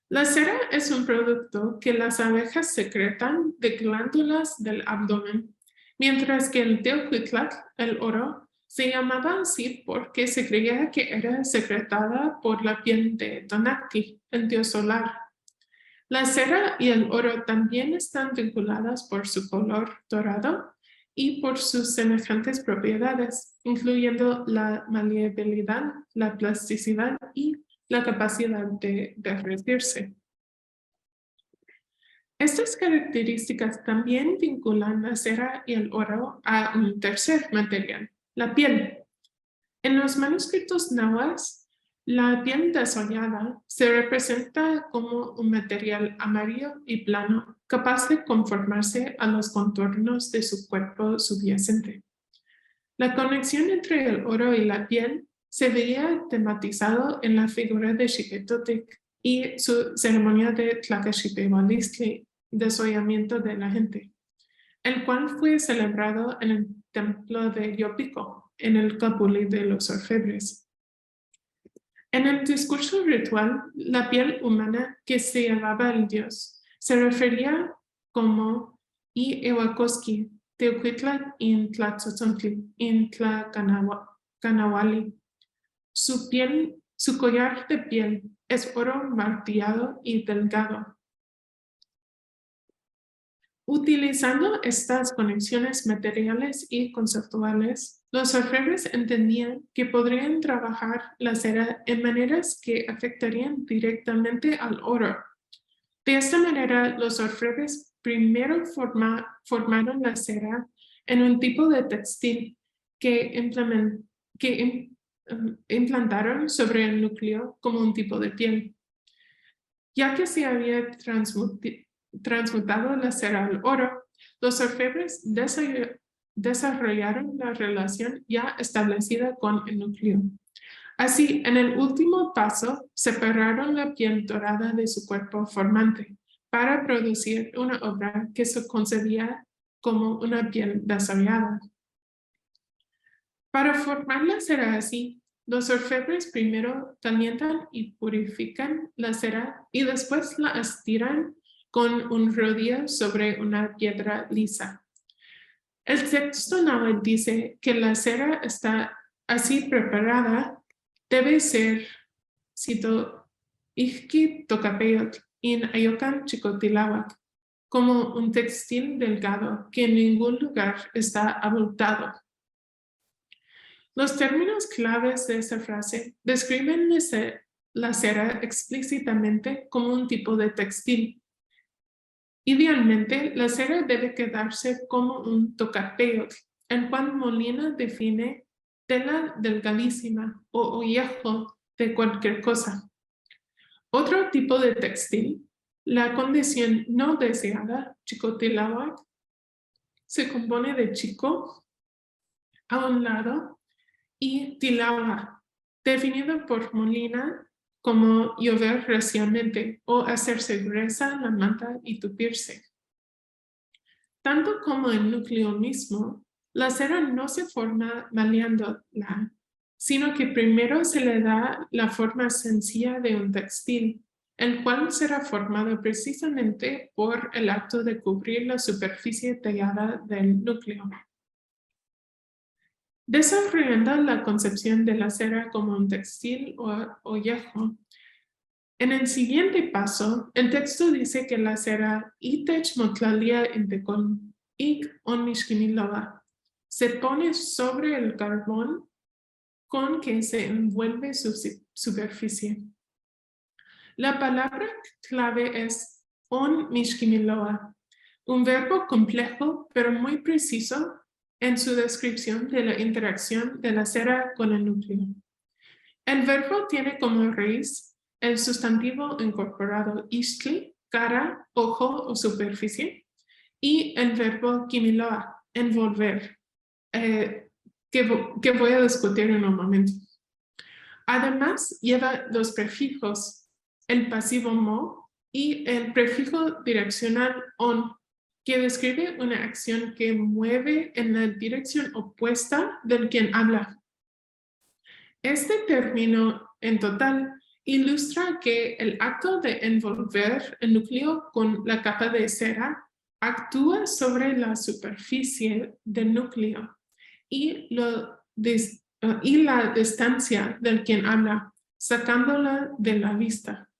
La cera es un producto que las abejas secretan de glándulas del abdomen, mientras que el teoquitlatl, el oro, se llamaba así porque se creía que era secretada por la piel de Tonacti, el dios solar. La cera y el oro también están vinculadas por su color dorado y por sus semejantes propiedades, incluyendo la maleabilidad, la plasticidad y la capacidad de derretirse. Estas características también vinculan la cera y el oro a un tercer material, la piel. En los manuscritos náhuatl, la piel desollada se representa como un material amarillo y plano, capaz de conformarse a los contornos de su cuerpo subyacente. La conexión entre el oro y la piel se veía tematizado en la figura de Xiquetotec y su ceremonia de Tlacaxipehualistli, desollamiento de la gente, el cual fue celebrado en el templo de Yopico, en el Capuli de los orfebres. En el discurso ritual, la piel humana que se llevaba el dios se refería como Iewacosqui, Teoquitlatl in Tlatzotzontle, in Tlacanawali. Su collar de piel es oro martillado y delgado. Utilizando estas conexiones materiales y conceptuales, los orfebres entendían que podrían trabajar la cera en maneras que afectarían directamente al oro. De esta manera, los orfebres primero formaron la cera en un tipo de textil que implantaron sobre el núcleo como un tipo de piel. Ya que se había transmutado la cera al oro, los orfebres desarrollaron la relación ya establecida con el núcleo. Así, en el último paso, separaron la piel dorada de su cuerpo formante para producir una obra que se concebía como una piel desollada. Para formar la cera así, los orfebres primero calientan y purifican la cera y después la estiran con un rodillo sobre una piedra lisa. El texto náhuatl dice que la cera está así preparada, debe ser, cito, Ixqui tocapeyotl in ayocan chicotiláhuac, como un textil delgado que en ningún lugar está abultado. Los términos claves de esa frase describen la cera explícitamente como un tipo de textil. Idealmente, la cera debe quedarse como un tocapeyotl, en cual Molina define tela delgadísima o ollejo de cualquier cosa. Otro tipo de textil, la condición no deseada, chicotiláhuac, se compone de chico a un lado y tilawa, definido por Molina como llover recientemente o hacerse gruesa la manta y tupirse. Tanto como el núcleo mismo, la cera no se forma maleándola, sino que primero se le da la forma sencilla de un textil, el cual será formado precisamente por el acto de cubrir la superficie tallada del núcleo. Desarrollando la concepción de la cera como un textil o ollejo, en el siguiente paso, el texto dice que la cera itech motlalia intecon ik on mishkiniloa se pone sobre el carbón con que se envuelve su superficie. La palabra clave es on mishkiniloa, un verbo complejo pero muy preciso en su descripción de la interacción de la cera con el núcleo. El verbo tiene como raíz el sustantivo incorporado istli, cara, ojo o superficie, y el verbo kimiloa, envolver, que voy a discutir en un momento. Además, lleva los prefijos, el pasivo mo y el prefijo direccional on, que describe una acción que mueve en la dirección opuesta del quien habla. Este término en total ilustra que el acto de envolver el núcleo con la capa de cera actúa sobre la superficie del núcleo y la distancia del quien habla, sacándola de la vista.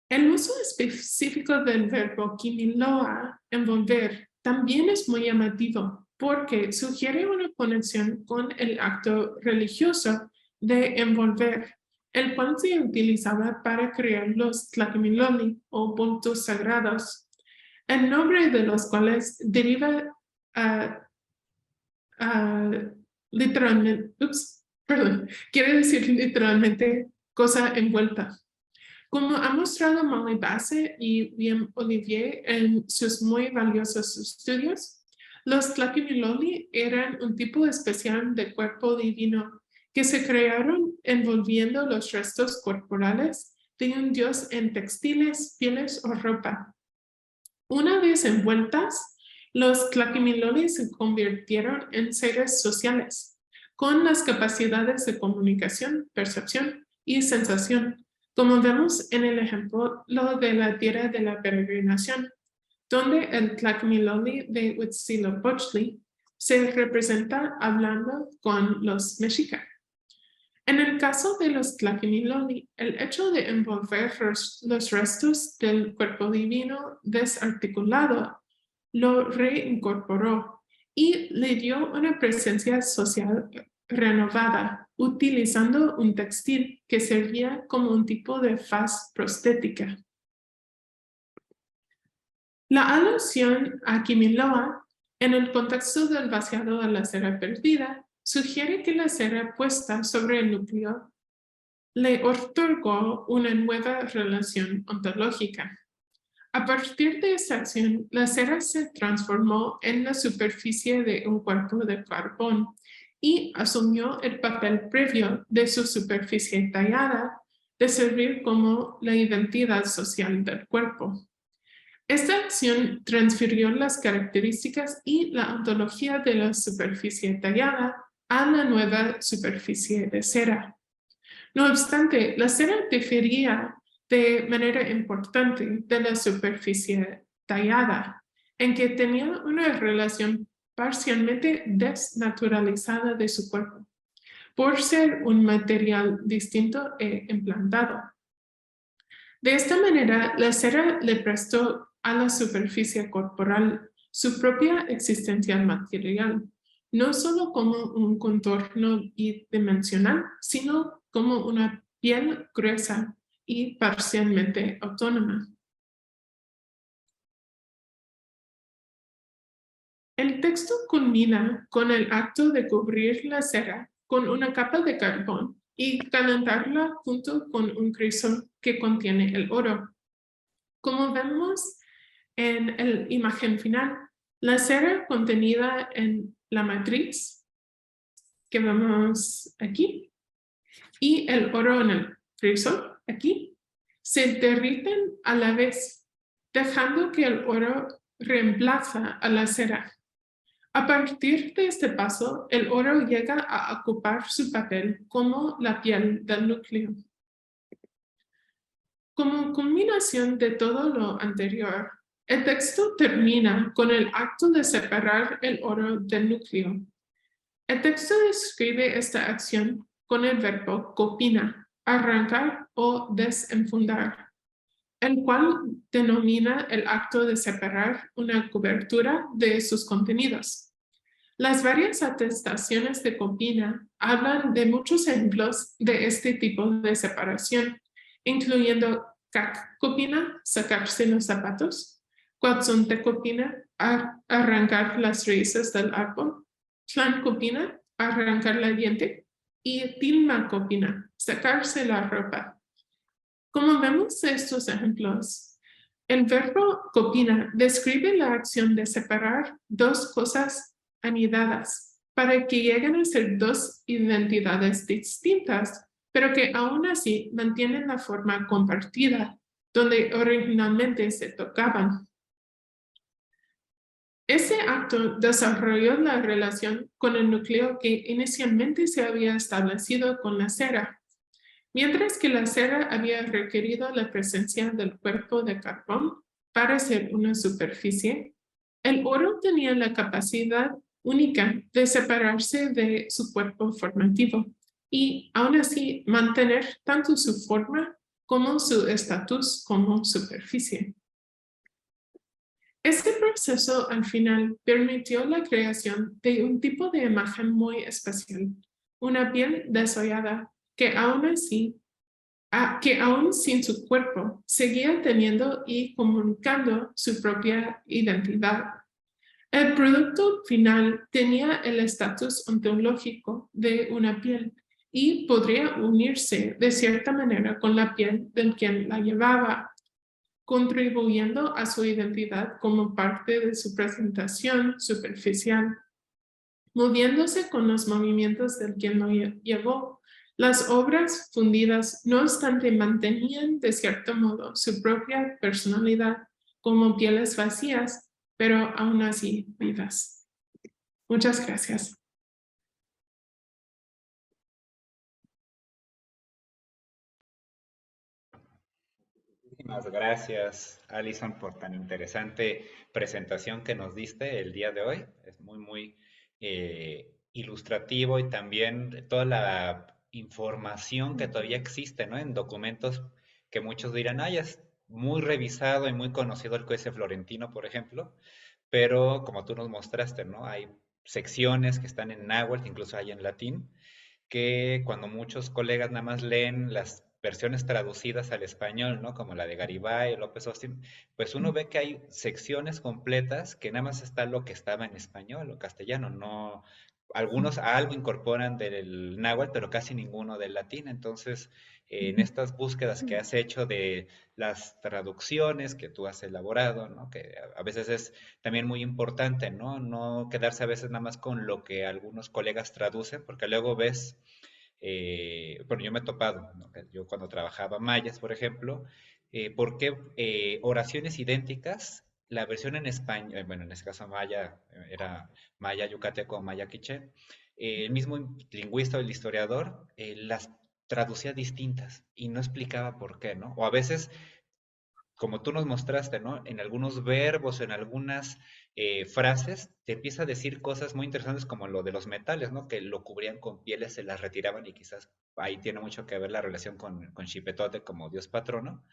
El uso específico del verbo kimiloa, envolver, también es muy llamativo porque sugiere una conexión con el acto religioso de envolver, el cual se utilizaba para crear los tlaquimiloli o puntos sagrados, el nombre de los cuales deriva quiere decir literalmente cosa envuelta. Como ha mostrado Molly Bassett y William Olivier en sus muy valiosos estudios, los tlaquimiloli eran un tipo especial de cuerpo divino que se crearon envolviendo los restos corporales de un dios en textiles, pieles o ropa. Una vez envueltas, los tlaquimiloli se convirtieron en seres sociales, con las capacidades de comunicación, percepción y sensación, como vemos en el ejemplo de la tierra de la peregrinación, donde el tlaquimiloli de Huitzilopochtli se representa hablando con los mexicas. En el caso de los tlaquimiloli, el hecho de envolver los restos del cuerpo divino desarticulado lo reincorporó y le dio una presencia social renovada, utilizando un textil que servía como un tipo de faz prostética. La alusión a kimiloa, en el contexto del vaciado de la cera perdida, sugiere que la cera puesta sobre el núcleo le otorgó una nueva relación ontológica. A partir de esta acción, la cera se transformó en la superficie de un cuerpo de carbón y asumió el papel previo de su superficie tallada de servir como la identidad social del cuerpo. Esta acción transfirió las características y la ontología de la superficie tallada a la nueva superficie de cera. No obstante, la cera difería de manera importante de la superficie tallada, en que tenía una relación parcialmente desnaturalizada de su cuerpo, por ser un material distinto e implantado. De esta manera, la cera le prestó a la superficie corporal su propia existencia material, no solo como un contorno bidimensional, sino como una piel gruesa y parcialmente autónoma. El texto culmina con el acto de cubrir la cera con una capa de carbón y calentarla junto con un crisol que contiene el oro. Como vemos en la imagen final, la cera contenida en la matriz que vemos aquí y el oro en el crisol aquí se derriten a la vez, dejando que el oro reemplaza a la cera. A partir de este paso, el oro llega a ocupar su papel como la piel del núcleo. Como culminación de todo lo anterior, el texto termina con el acto de separar el oro del núcleo. El texto describe esta acción con el verbo copina, arrancar o desenfundar, el cual denomina el acto de separar una cobertura de sus contenidos. Las varias atestaciones de copina hablan de muchos ejemplos de este tipo de separación, incluyendo Cacopina, sacarse los zapatos. Cuatzontecopina, arrancar las raíces del árbol. Tlancopina, arrancar la diente. Y Tilmacopina, sacarse la ropa. Como vemos de estos ejemplos, el verbo copina describe la acción de separar dos cosas anidadas para que lleguen a ser dos identidades distintas, pero que aún así mantienen la forma compartida, donde originalmente se tocaban. Ese acto desarrolló la relación con el núcleo que inicialmente se había establecido con la cera. Mientras que la cera había requerido la presencia del cuerpo de carbón para ser una superficie, el oro tenía la capacidad única de separarse de su cuerpo formativo y aún así mantener tanto su forma como su estatus como superficie. Este proceso al final permitió la creación de un tipo de imagen muy especial, una piel desollada que aún sin su cuerpo seguía teniendo y comunicando su propia identidad. El producto final tenía el estatus ontológico de una piel y podría unirse de cierta manera con la piel del quien la llevaba, contribuyendo a su identidad como parte de su presentación superficial. Moviéndose con los movimientos del quien lo llevó, las obras fundidas, no obstante, mantenían de cierto modo su propia personalidad como pieles vacías, pero aún así vivas. Muchas gracias. Muchísimas gracias, Alison, por tan interesante presentación que nos diste el día de hoy. Es muy ilustrativo y también toda la información que todavía existe, ¿no? En documentos que muchos dirán, ya es muy revisado y muy conocido el Códice Florentino, por ejemplo, pero como tú nos mostraste, ¿no? Hay secciones que están en náhuatl, incluso hay en latín, que cuando muchos colegas nada más leen las versiones traducidas al español, ¿no? Como la de Garibay, López Austin, pues uno ve que hay secciones completas que nada más está lo que estaba en español o castellano, no, algunos algo incorporan del náhuatl, pero casi ninguno del latín. Entonces, en estas búsquedas que has hecho de las traducciones que tú has elaborado, ¿no? Que a veces es también muy importante, ¿no? No quedarse a veces nada más con lo que algunos colegas traducen, porque luego ves, bueno, yo me he topado, ¿no? Yo cuando trabajaba mayas, por ejemplo, ¿por qué oraciones idénticas? La versión en español, bueno, en este caso maya, era maya yucateco o maya quiché, el mismo lingüista o el historiador las traducía distintas y no explicaba por qué, ¿no? O a veces como tú nos mostraste, ¿no? En algunos verbos, en algunas frases, te empieza a decir cosas muy interesantes como lo de los metales, ¿no? Que lo cubrían con pieles, se las retiraban y quizás ahí tiene mucho que ver la relación con Xipetote como dios patrono.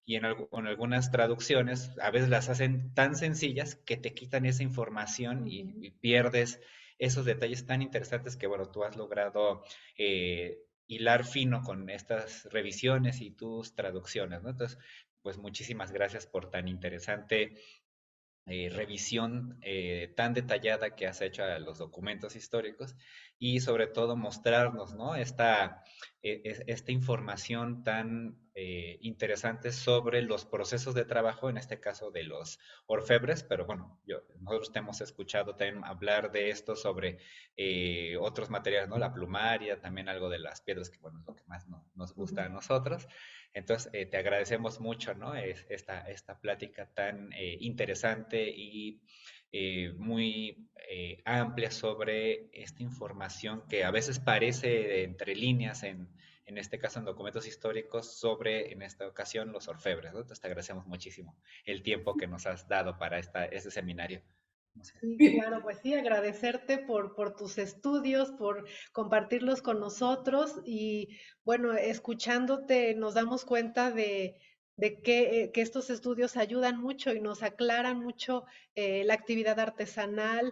Y en algunas traducciones a veces las hacen tan sencillas que te quitan esa información y pierdes esos detalles tan interesantes que, bueno, tú has logrado hilar fino con estas revisiones y tus traducciones, ¿no? Entonces, pues muchísimas gracias por tan interesante revisión tan detallada que has hecho a los documentos históricos y sobre todo mostrarnos, ¿no? Esta información tan interesante sobre los procesos de trabajo, en este caso de los orfebres, pero bueno, nosotros te hemos escuchado también hablar de esto sobre otros materiales, ¿no? La plumaria, también algo de las piedras, que bueno, es lo que más nos gusta a nosotros. Entonces, te agradecemos mucho, ¿no? Esta plática tan interesante y muy amplia sobre esta información que a veces parece entre líneas en este caso en documentos históricos sobre, en esta ocasión, los orfebres, ¿no? Entonces, te agradecemos muchísimo el tiempo que nos has dado para este seminario. No sé. Sí, claro, pues sí, agradecerte por tus estudios, por compartirlos con nosotros y bueno, escuchándote nos damos cuenta de que estos estudios ayudan mucho y nos aclaran mucho la actividad artesanal,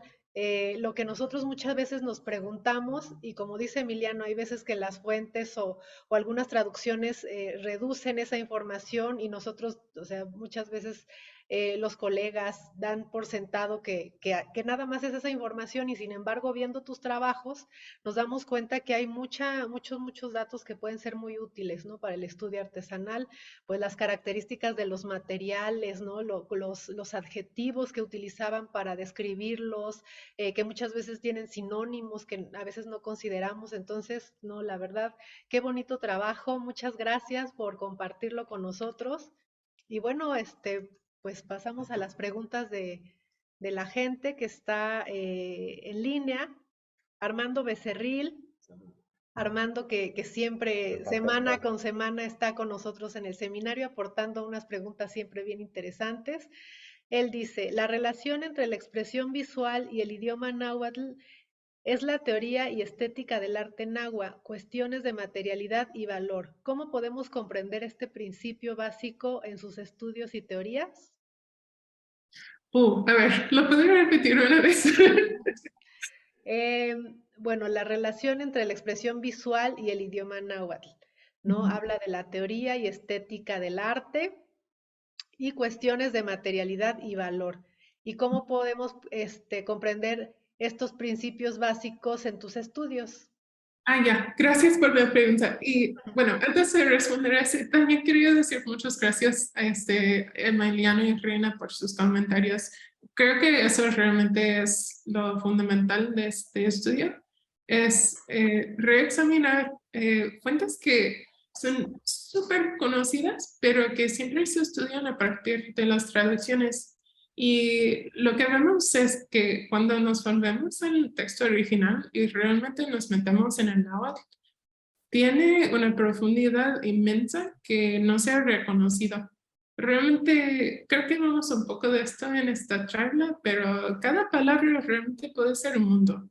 lo que nosotros muchas veces nos preguntamos, y como dice Emiliano, hay veces que las fuentes o algunas traducciones reducen esa información y nosotros, o sea, muchas veces los colegas dan por sentado que nada más es esa información y sin embargo viendo tus trabajos nos damos cuenta que hay muchos datos que pueden ser muy útiles, ¿no? Para el estudio artesanal, pues las características de los materiales, ¿no? Los adjetivos que utilizaban para describirlos, que muchas veces tienen sinónimos que a veces no consideramos. Entonces, no, la verdad, qué bonito trabajo. Muchas gracias por compartirlo con nosotros. Y bueno, pues pasamos a las preguntas de la gente que está en línea. Armando Becerril, Armando que siempre, semana con semana, está con nosotros en el seminario aportando unas preguntas siempre bien interesantes. Él dice, la relación entre la expresión visual y el idioma náhuatl es la teoría y estética del arte náhuatl, cuestiones de materialidad y valor. ¿Cómo podemos comprender este principio básico en sus estudios y teorías? A ver, ¿lo podría repetir una vez? Bueno, la relación entre la expresión visual y el idioma náhuatl, ¿no? Habla de la teoría y estética del arte y cuestiones de materialidad y valor. ¿Y cómo podemos comprender estos principios básicos en tus estudios? Ya, gracias por la pregunta. Y bueno, antes de responder a eso, también quería decir muchas gracias a Emiliano y Reina por sus comentarios. Creo que eso realmente es lo fundamental de este estudio, es reexaminar fuentes que son súper conocidas, pero que siempre se estudian a partir de las traducciones. Y lo que vemos es que cuando nos volvemos al texto original y realmente nos metemos en el náhuatl, tiene una profundidad inmensa que no se ha reconocido. Realmente creo que vemos un poco de esto en esta charla, pero cada palabra realmente puede ser un mundo.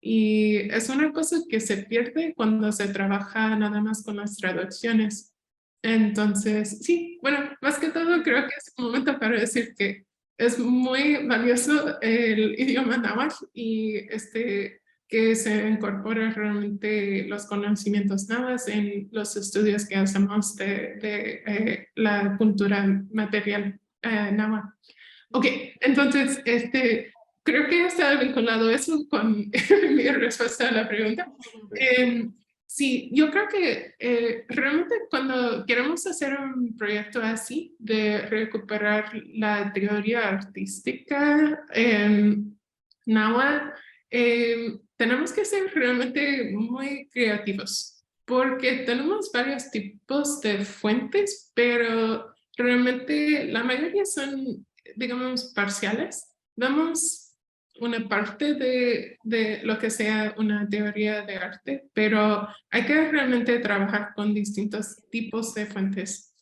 Y es una cosa que se pierde cuando se trabaja nada más con las traducciones. Entonces, sí, bueno, más que todo creo que es un momento para decir que es muy valioso el idioma náhuatl y que se incorpora realmente los conocimientos náhuatl en los estudios que hacemos de la cultura material náhuatl. Ok, entonces, creo que está vinculado eso con mi respuesta a la pregunta. Sí, yo creo que realmente cuando queremos hacer un proyecto así, de recuperar la teoría artística náhuatl, tenemos que ser realmente muy creativos, porque tenemos varios tipos de fuentes, pero realmente la mayoría son, digamos, parciales. Vemos una parte de lo que sea una teoría de arte, pero hay que realmente trabajar con distintos tipos de fuentes.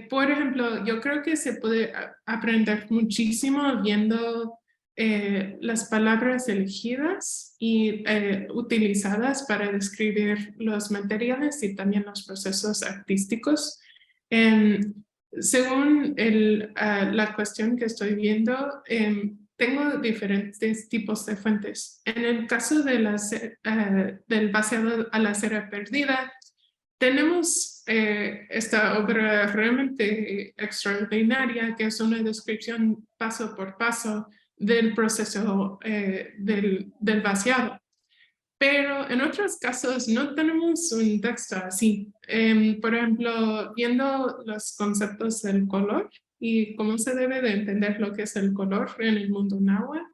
Por ejemplo, yo creo que se puede aprender muchísimo viendo las palabras elegidas y utilizadas para describir los materiales y también los procesos artísticos. Según la cuestión que estoy viendo, tengo diferentes tipos de fuentes. En el caso de del vaciado a la cera perdida, tenemos esta obra realmente extraordinaria, que es una descripción paso por paso del proceso del vaciado. Pero en otros casos no tenemos un texto así. Por ejemplo, viendo los conceptos del color y cómo se debe de entender lo que es el color en el mundo náhuatl.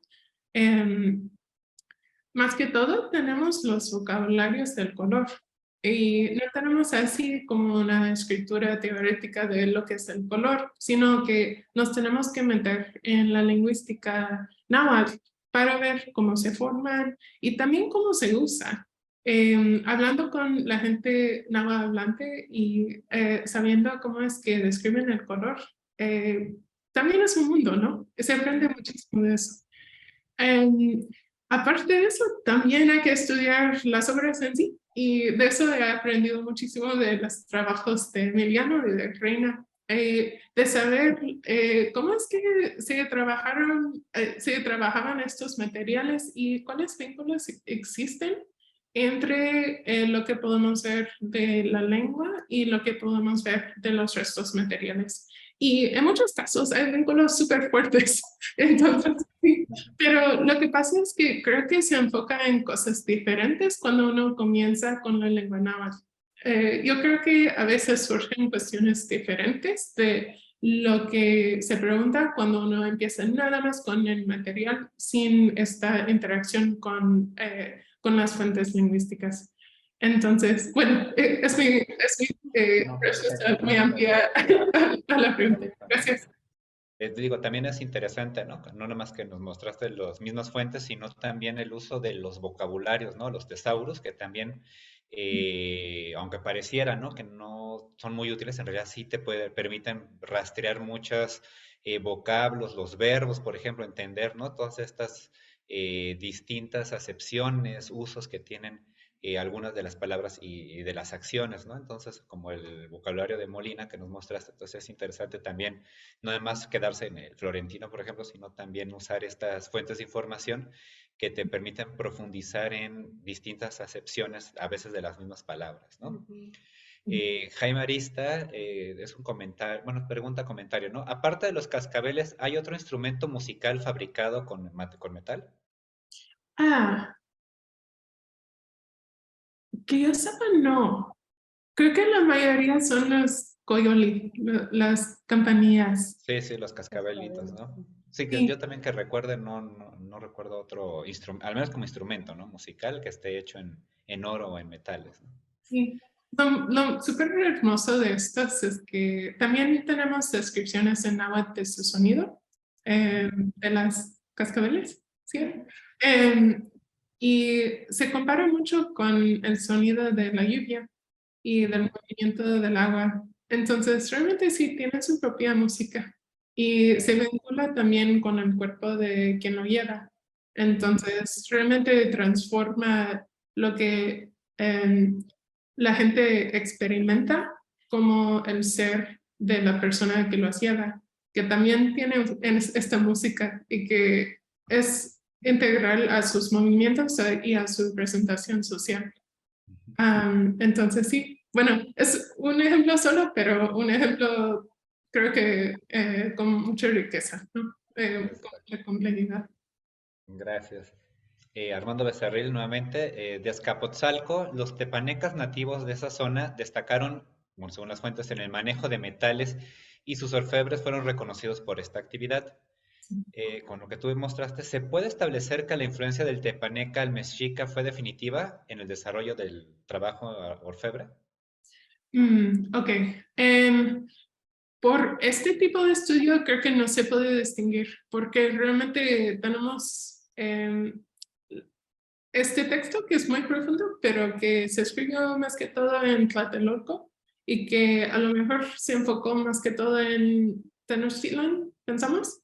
Más que todo tenemos los vocabularios del color y no tenemos así como una escritura teórica de lo que es el color, sino que nos tenemos que meter en la lingüística náhuatl para ver cómo se forman y también cómo se usa. Hablando con la gente náhuatl hablante y sabiendo cómo es que describen el color, también es un mundo, ¿no? Se aprende muchísimo de eso. Aparte de eso, también hay que estudiar las obras en sí, y de eso he aprendido muchísimo de los trabajos de Emiliano y de Reina. de saber cómo es que se trabajaban estos materiales y cuáles vínculos existen entre lo que podemos ver de la lengua y lo que podemos ver de los restos materiales. Y en muchos casos hay vínculos súper fuertes. Entonces, sí. Pero lo que pasa es que creo que se enfoca en cosas diferentes cuando uno comienza con la lengua náhuatl. Yo creo que a veces surgen cuestiones diferentes de lo que se pregunta cuando uno empieza nada más con el material sin esta interacción con las fuentes lingüísticas. Entonces, bueno, No, respuesta perfecto. muy amplia a la pregunta. Gracias. Digo, también es interesante, ¿no? No nada más que nos mostraste las mismas fuentes, sino también el uso de los vocabularios, ¿no? Los tesauros, que también, aunque pareciera, ¿no? Que no son muy útiles, en realidad sí permiten rastrear muchos vocablos, los verbos, por ejemplo, entender, ¿no? Todas estas distintas acepciones, usos que tienen algunas de las palabras y de las acciones, ¿no? Entonces, como el vocabulario de Molina que nos mostraste, entonces es interesante también no además quedarse en el florentino, por ejemplo, sino también usar estas fuentes de información que te permiten profundizar en distintas acepciones, a veces de las mismas palabras, ¿no? Ujú. Jaime Arista es un comentario, bueno, pregunta, comentario, ¿no? Aparte de los cascabeles, ¿hay otro instrumento musical fabricado con metal? Ah, que yo sepa, no. Creo que la mayoría son los coyoli, las campanillas. Sí, sí, los cascabelitos, Cascabeles. ¿no? Sí, que yo Sí, también que recuerde, no recuerdo otro instrumento, al menos como instrumento, ¿no? Musical que esté hecho en oro o en metales, ¿no? sí. Lo súper hermoso de estas es que también tenemos descripciones en náhuatl de su sonido, de las cascabeles, ¿sí? Y se compara mucho con el sonido de la lluvia y del movimiento del agua. Entonces, realmente sí tiene su propia música y se vincula también con el cuerpo de quien lo lleva. Entonces, realmente transforma lo que la gente experimenta como el ser de la persona que los lleva, que también tiene esta música y que es integral a sus movimientos y a su presentación social. Entonces sí, bueno, es un ejemplo solo, pero un ejemplo creo que con mucha riqueza, ¿no? Con mucha complejidad. Gracias. Armando Becerril, nuevamente, de Azcapotzalco, los tepanecas nativos de esa zona destacaron, bueno, según las fuentes, en el manejo de metales y sus orfebres fueron reconocidos por esta actividad. Con lo que tú mostraste, ¿se puede establecer que la influencia del tepaneca al mexica fue definitiva en el desarrollo del trabajo orfebre? Ok. Por este tipo de estudio creo que no se puede distinguir porque realmente tenemos este texto que es muy profundo, pero que se escribió más que todo en Tlatelolco y que a lo mejor se enfocó más que todo en Tenochtitlan, pensamos.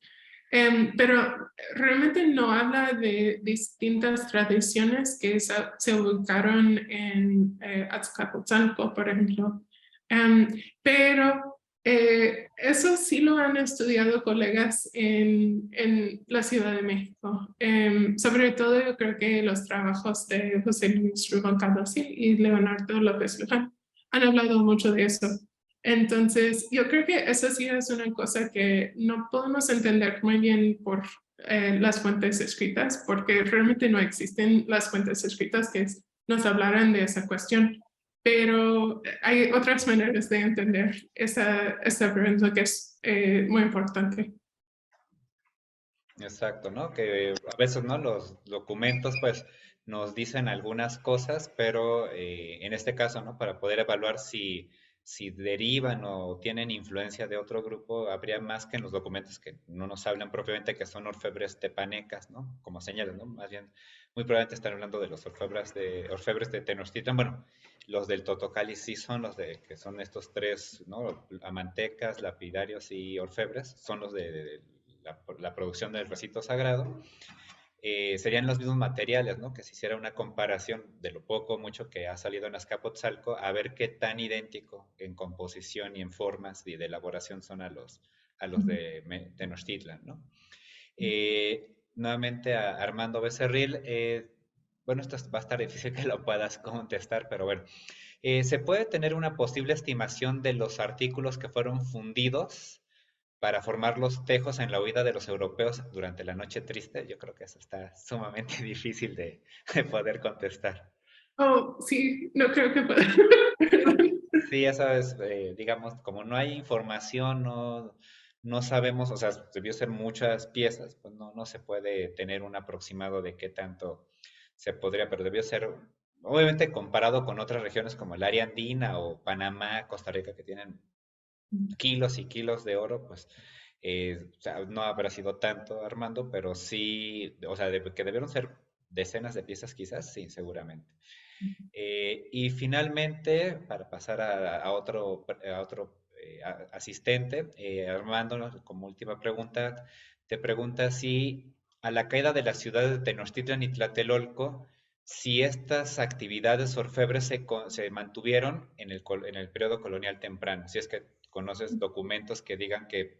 Pero realmente no habla de distintas tradiciones que se ubicaron en Azcapotzalco, por ejemplo. Pero eso sí lo han estudiado colegas en la Ciudad de México. Sobre todo yo creo que los trabajos de José Luis Rubón Cardosi y Leonardo López Luján han hablado mucho de eso. Entonces, yo creo que eso sí es una cosa que no podemos entender muy bien por las fuentes escritas, porque realmente no existen las fuentes escritas que nos hablaran de esa cuestión. Pero hay otras maneras de entender esta pregunta que es muy importante. Exacto, ¿no? Que a veces, ¿no? Los documentos, pues, nos dicen algunas cosas, pero en este caso, ¿no? Para poder evaluar si derivan o tienen influencia de otro grupo, habría más que en los documentos que no nos hablan propiamente que son orfebres tepanecas, ¿no? Como señalas, ¿no? Más bien, muy probablemente están hablando de los orfebres de Tenochtitlan. Bueno, los del Totocali sí son los de, que son estos tres, ¿no? Amantecas, lapidarios y orfebres, son los de la producción del recito sagrado. serían los mismos materiales, ¿no? Que se hiciera una comparación de lo poco o mucho que ha salido en Azcapotzalco, a ver qué tan idéntico en composición y en formas y de elaboración son a los de Tenochtitlan, ¿no? Nuevamente a Armando Becerril, bueno, esto va a estar difícil que lo puedas contestar, pero bueno, ¿se puede tener una posible estimación de los artículos que fueron fundidos para formar los tejos en la huida de los europeos durante la Noche Triste? Yo creo que eso está sumamente difícil de poder contestar. Oh, sí, no creo que pueda. Sí, eso es, digamos, como no hay información, no sabemos, o sea, debió ser muchas piezas, pues no se puede tener un aproximado de qué tanto se podría, pero debió ser, obviamente comparado con otras regiones como el área andina o Panamá, Costa Rica, que tienen kilos y kilos de oro, pues o sea, no habrá sido tanto, Armando, pero sí, o sea, que debieron ser decenas de piezas quizás, sí, seguramente. Y finalmente, para pasar a otro asistente, Armando, ¿no? Como última pregunta, te pregunta si a la caída de la ciudad de Tenochtitlan y Tlatelolco, si estas actividades orfebres se mantuvieron en el periodo colonial temprano, si es que conoces documentos que digan que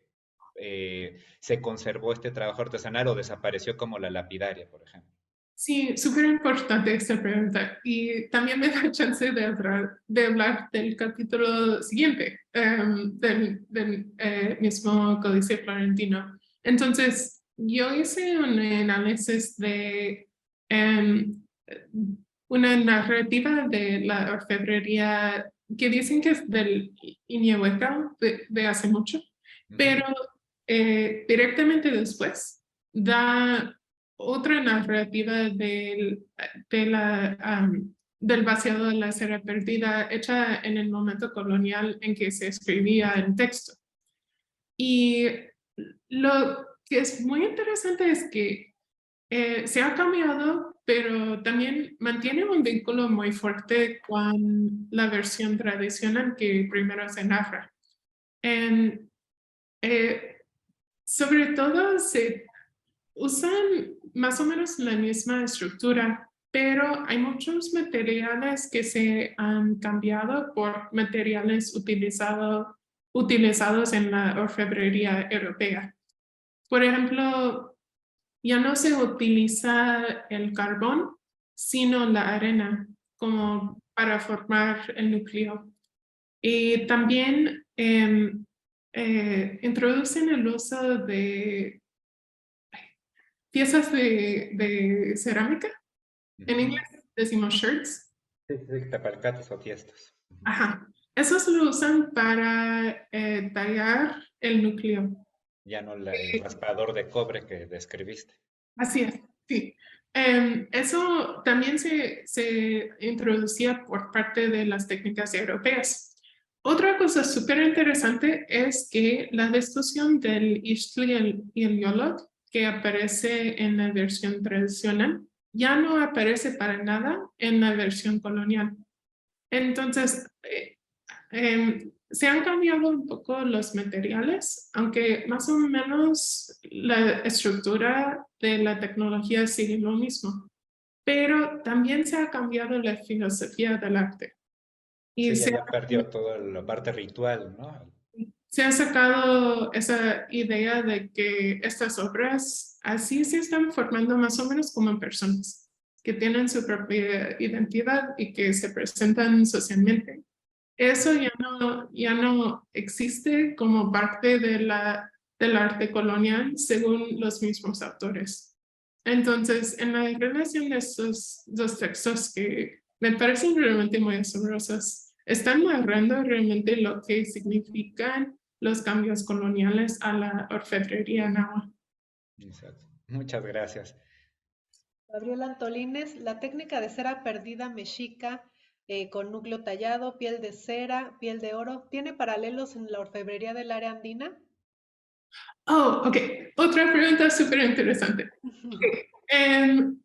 se conservó este trabajo artesanal o desapareció como la lapidaria, por ejemplo. Sí, súper importante esta pregunta y también me da chance de hablar del capítulo siguiente del mismo Códice Florentino. Entonces, yo hice un análisis de una narrativa de la orfebrería que dicen que es del Iñehueca de hace mucho, pero directamente después da otra narrativa del vaciado de la cera perdida hecha en el momento colonial en que se escribía el texto. Y lo que es muy interesante es que se ha cambiado, pero también mantiene un vínculo muy fuerte con la versión tradicional que primero se narra. Sobre todo se usan más o menos la misma estructura, pero hay muchos materiales que se han cambiado por materiales utilizados en la orfebrería europea. Por ejemplo, ya no se utiliza el carbón, sino la arena como para formar el núcleo. Y también introducen el uso de piezas de cerámica. En inglés decimos sherds. Sí, sí, tapalcates o tiestos. Ajá. Esos lo usan para tallar el núcleo. Ya no el raspador de cobre que describiste. Así es, sí. Eso también se introducía por parte de las técnicas europeas. Otra cosa súper interesante es que la discusión del Ixtli y el Yolot, que aparece en la versión tradicional, ya no aparece para nada en la versión colonial. Entonces, se han cambiado un poco los materiales, aunque más o menos la estructura de la tecnología sigue lo mismo, pero también se ha cambiado la filosofía del arte. Y Sí, ya perdió toda la parte ritual, ¿no? se ha sacado esa idea de que estas obras así se están formando más o menos como personas, que tienen su propia identidad y que se presentan socialmente. Eso ya no existe como parte del arte colonial según los mismos autores. Entonces, en la relación de estos dos textos que me parecen realmente muy asombrosos, están narrando realmente lo que significan los cambios coloniales a la orfebrería náhuatl. Exacto. Muchas gracias. Gabriela Antolines, la técnica de cera perdida mexica con núcleo tallado, piel de cera, piel de oro, ¿tiene paralelos en la orfebrería del área andina? Oh, ok. Otra pregunta súper interesante. En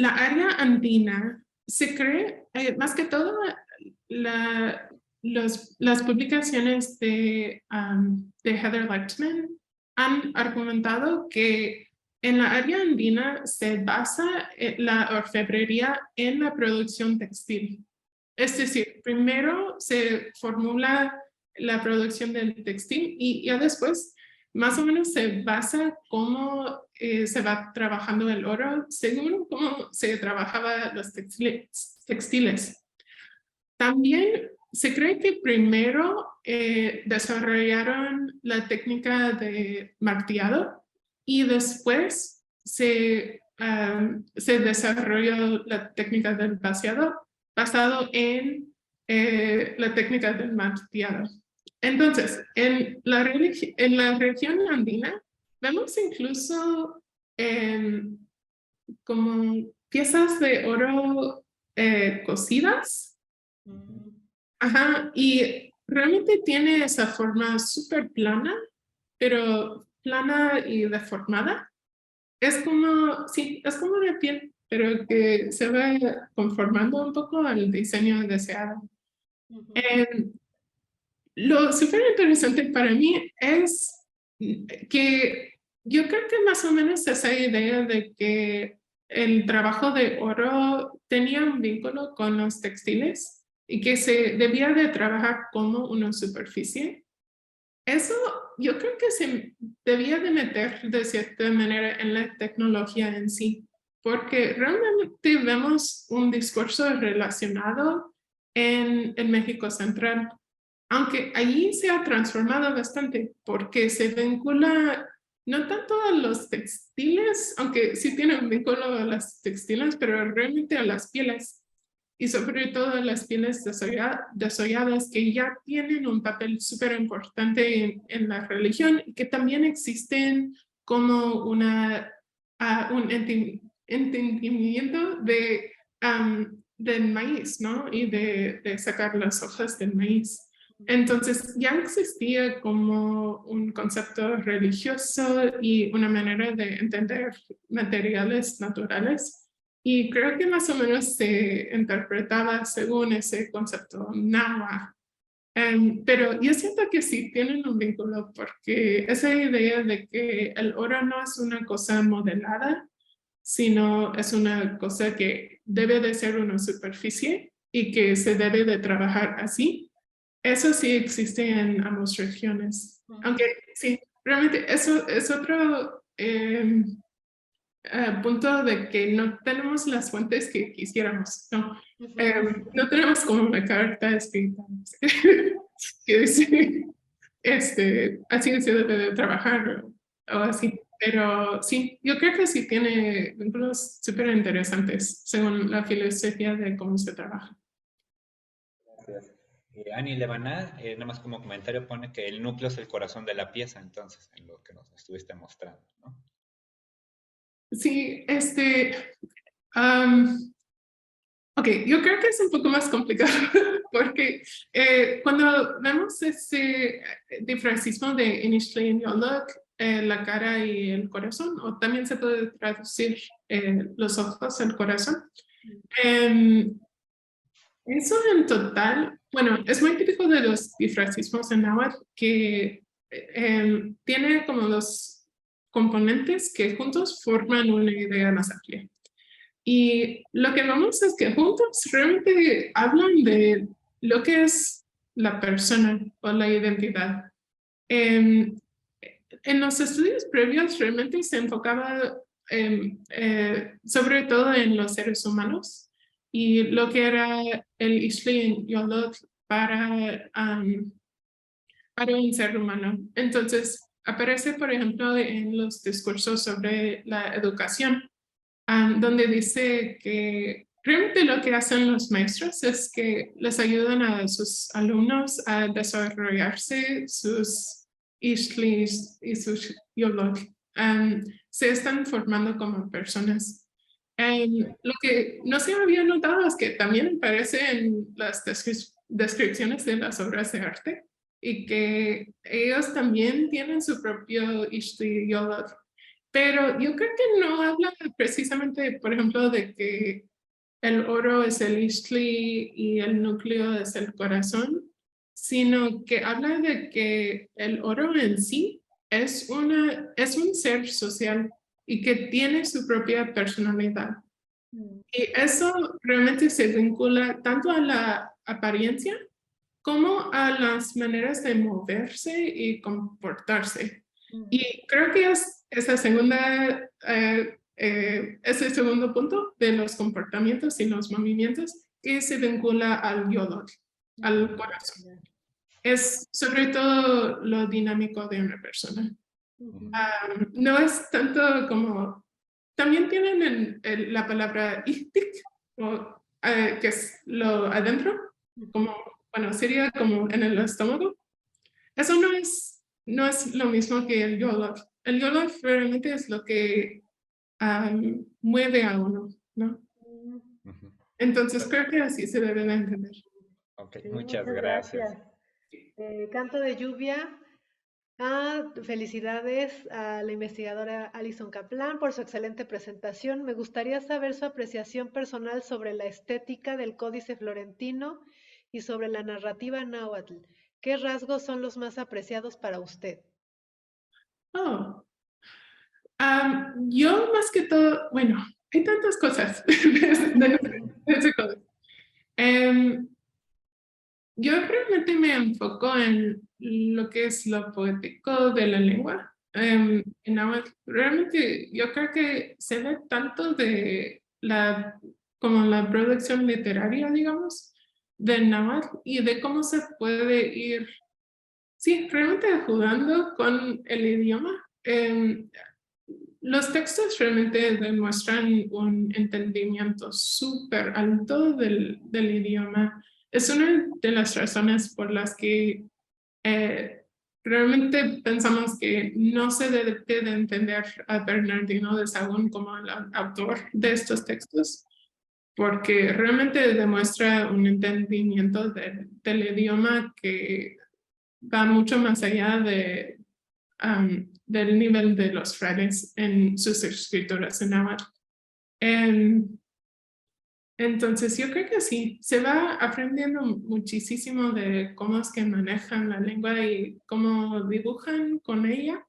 la área andina se cree, más que todo, las publicaciones de Heather Lechtman han argumentado que En la área andina se basa la orfebrería en la producción textil. Es decir, primero se formula la producción del textil y ya después más o menos se basa cómo se va trabajando el oro según cómo se trabajaba los textiles. También se cree que primero desarrollaron la técnica de martillado y después se desarrolló la técnica del vaciado basado en la técnica del martillado. Entonces, en la región andina vemos incluso como piezas de oro cocidas. Ajá, y realmente tiene esa forma súper plana, pero plana y deformada. Es como, sí, es como una piel, pero que se va conformando un poco al diseño deseado. Lo súper interesante para mí es que yo creo que más o menos esa idea de que el trabajo de oro tenía un vínculo con los textiles y que se debía de trabajar como una superficie. Eso yo creo que se debía de meter de cierta manera en la tecnología en sí, porque realmente vemos un discurso relacionado en México Central, aunque allí se ha transformado bastante porque se vincula no tanto a los textiles, aunque sí tiene un vínculo a las textiles, pero realmente a las pieles y sobre todo a las pieles desolladas que ya tienen un papel súper importante en la religión y que también existen como un entendimiento del maíz, ¿no? Y de sacar las hojas del maíz. Entonces ya existía como un concepto religioso y una manera de entender materiales naturales. Y creo que más o menos se interpretaba según ese concepto náhuatl. Pero yo siento que sí tienen un vínculo porque esa idea de que el oro no es una cosa modelada, sino es una cosa que debe de ser una superficie y que se debe de trabajar así. Eso sí existe en ambas regiones. Aunque sí, realmente eso es otro punto de que no tenemos las fuentes que quisiéramos, ¿no? No tenemos como una carta escrita que dice, así se debe de trabajar o así. Pero sí, yo creo que sí tiene vínculos súper interesantes según la filosofía de cómo se trabaja. Gracias. Ani Lebaná, nada más como comentario, pone que el núcleo es el corazón de la pieza, entonces, en lo que nos estuviste mostrando, ¿no? Sí, ok, yo creo que es un poco más complicado porque cuando vemos ese difracismo de Inishli Yolok, la cara y el corazón, o también se puede traducir los ojos, el corazón. Eso en total, bueno, es muy típico de los difracismos en náhuatl que tiene como los componentes que juntos forman una idea más amplia. Y lo que vemos es que juntos realmente hablan de lo que es la persona o la identidad. En los estudios previos realmente se enfocaba sobre todo en los seres humanos y lo que era el Ishli Yolot para un ser humano. Entonces, aparece, por ejemplo, en los discursos sobre la educación, donde dice que realmente lo que hacen los maestros es que les ayudan a sus alumnos a desarrollarse sus ishlis y sus yolot. Se están formando como personas. Lo que no se había notado es que también aparece en las descripciones de las obras de arte y que ellos también tienen su propio ishli yolot. Pero yo creo que no habla precisamente, por ejemplo, de que el oro es el ishli y el núcleo es el corazón, sino que habla de que el oro en sí es un ser social y que tiene su propia personalidad. Mm. Y eso realmente se vincula tanto a la apariencia como a las maneras de moverse y comportarse. Y creo que es esa segunda, ese segundo punto de los comportamientos y los movimientos que se vincula al yolot, al corazón. Es sobre todo lo dinámico de una persona. No es tanto como, también tienen la palabra ihtik, que es lo adentro, como, bueno, sería como en el estómago. Eso no es lo mismo que el yolot. El yolot realmente es lo que mueve a uno, ¿no? Ujú. Entonces creo que así se debe de entender. Ok, Sí, muchas muchas gracias. gracias. Canto de lluvia. Felicidades a la investigadora Alison Kaplan por su excelente presentación. Me gustaría saber su apreciación personal sobre la estética del Códice Florentino y sobre la narrativa náhuatl. ¿Qué rasgos son los más apreciados para usted? Oh, yo más que todo, bueno, hay tantas cosas de ese códice. Yo realmente me enfoco en lo que es lo poético de la lengua. En náhuatl. Realmente yo creo que se ve tanto de como la producción literaria, digamos, del náhuatl y de cómo se puede ir, sí, realmente jugando con el idioma. Los textos realmente demuestran un entendimiento súper alto del idioma. Es una de las razones por las que realmente pensamos que no se debe de entender a Bernardino de Sahagún como el autor de estos textos, porque realmente demuestra un entendimiento del idioma que va mucho más allá del nivel de los frailes en sus escrituras en náhuatl. Entonces yo creo que sí, se va aprendiendo muchísimo de cómo es que manejan la lengua y cómo dibujan con ella.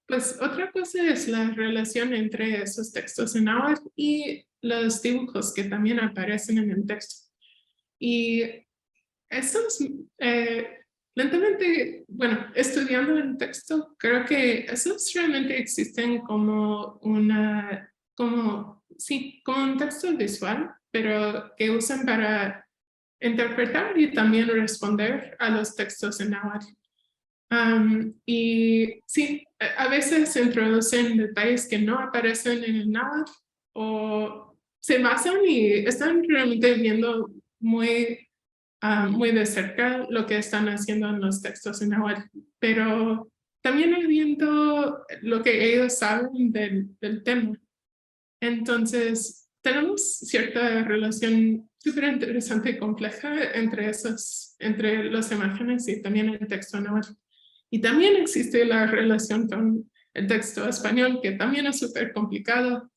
Pues otra cosa es la relación entre esos textos en náhuatl y los dibujos que también aparecen en el texto. Y esos, lentamente, bueno, estudiando el texto, creo que esos realmente existen como sí, como un texto visual, pero que usan para interpretar y también responder a los textos en náhuatl. Y sí, a veces se introducen detalles que no aparecen en el náhuatl o se basan y están realmente viendo muy de cerca lo que están haciendo en los textos en náhuatl, pero también viendo lo que ellos saben del tema. Entonces, tenemos cierta relación súper interesante y compleja entre las imágenes y también el texto náhuatl. Y también existe la relación con el texto español, que también es súper complicado.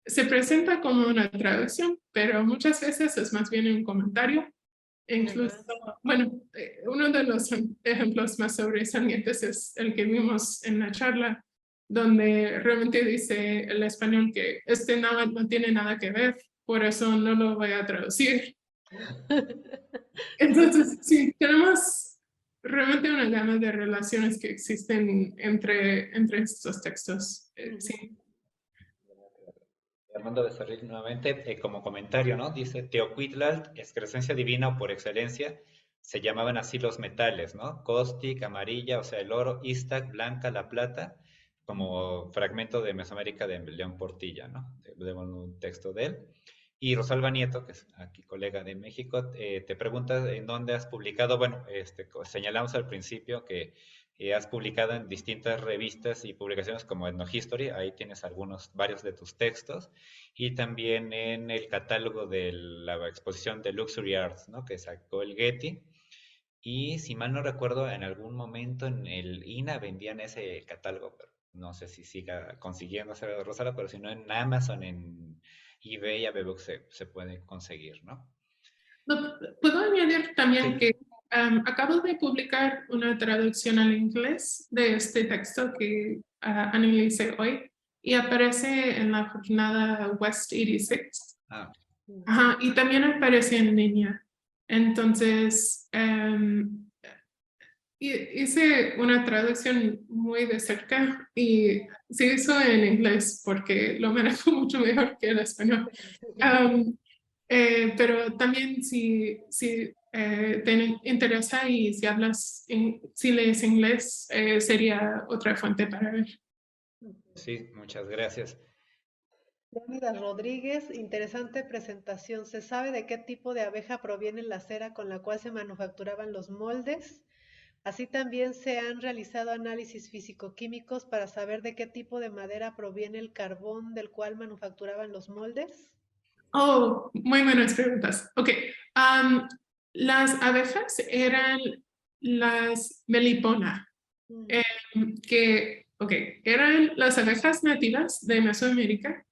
Se presenta como una traducción, pero muchas veces es más bien un comentario. Incluso, bueno, uno de los ejemplos más sobresalientes es el que vimos en la charla, donde realmente dice el español que este náhuatl no tiene nada que ver, por eso no lo voy a traducir. Entonces, sí, tenemos realmente una gama de relaciones que existen entre estos textos. Sí. Armando Becerril nuevamente, como comentario, ¿no? Dice, Teocuitlal, excrescencia divina o por excelencia, se llamaban así los metales, ¿no? Costic, amarilla, o sea, el oro, Iztac, blanca, la plata, como fragmento de Mesoamérica de León Portilla, ¿no? De un texto de él. Y Rosalba Nieto, que es aquí colega de México, te pregunta en dónde has publicado, bueno, señalamos al principio que has publicado en distintas revistas y publicaciones como Ethnohistory, ahí tienes varios de tus textos, y también en el catálogo de la exposición de Luxury Arts, ¿no? Que sacó el Getty, y si mal no recuerdo, en algún momento en el INA vendían ese catálogo, pero no sé si siga consiguiendo hacer Rosala, pero si no en Amazon, en eBay, a se puede conseguir, ¿no? Puedo añadir también Sí. que acabo de publicar una traducción al inglés de este texto que analicé hoy y aparece en la jornada West 86. Ah, Ajá, y también aparece en línea. Entonces, hice una traducción muy de cerca y se hizo en inglés porque lo manejo mucho mejor que el español. Pero también si te interesa y si hablas, si lees inglés, sería otra fuente para ver. sí, muchas gracias. Leónidas Rodríguez, interesante presentación. ¿Se sabe de qué tipo de abeja proviene la cera con la cual se manufacturaban los moldes? Así también se han realizado análisis físico-químicos para saber de qué tipo de madera proviene el carbón del cual manufacturaban los moldes. Oh, muy buenas preguntas. Ok, las abejas eran las Melipona, que, ok, eran las abejas nativas de Mesoamérica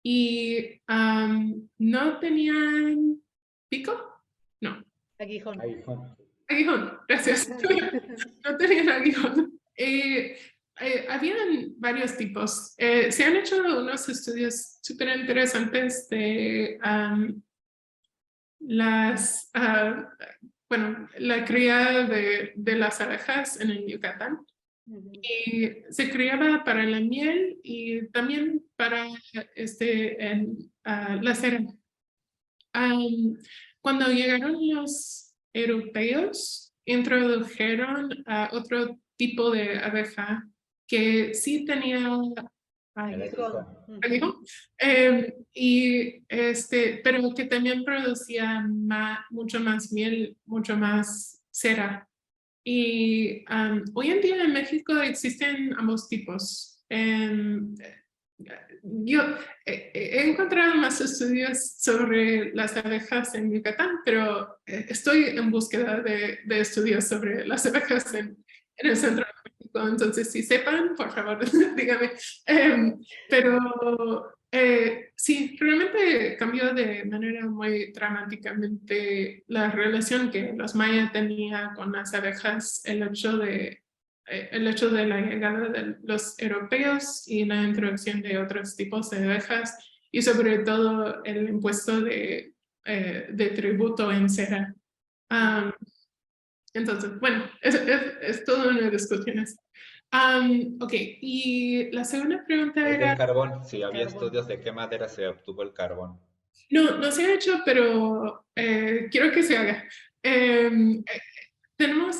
y no tenían pico, no, Aguijón. aguijón, gracias. No tenían aguijón. Habían varios tipos. Se han hecho unos estudios súper interesantes de la cría de las abejas en el Yucatán. Y se criaba para la miel y también para la cera. Cuando llegaron los europeos, introdujeron otro tipo de abeja que sí tenía Aguijón. aguijón, pero que también producía mucho más miel, mucho más cera. Y hoy en día en México existen ambos tipos. Yo he encontrado más estudios sobre las abejas en Yucatán, pero estoy en búsqueda de estudios sobre las abejas en el centro de México. Entonces, si sepan, por favor, díganme. Pero sí, realmente cambió de manera muy dramáticamente la relación que los mayas tenían con las abejas, el hecho de la llegada de los europeos y la introducción de otros tipos de abejas y sobre todo el impuesto de tributo en cera. Entonces, bueno, es toda una discusión. Ok, y la segunda pregunta Es del era... carbón, sí, había Carbón. estudios de qué madera se obtuvo el carbón. No se ha hecho, pero quiero que se haga. Tenemos,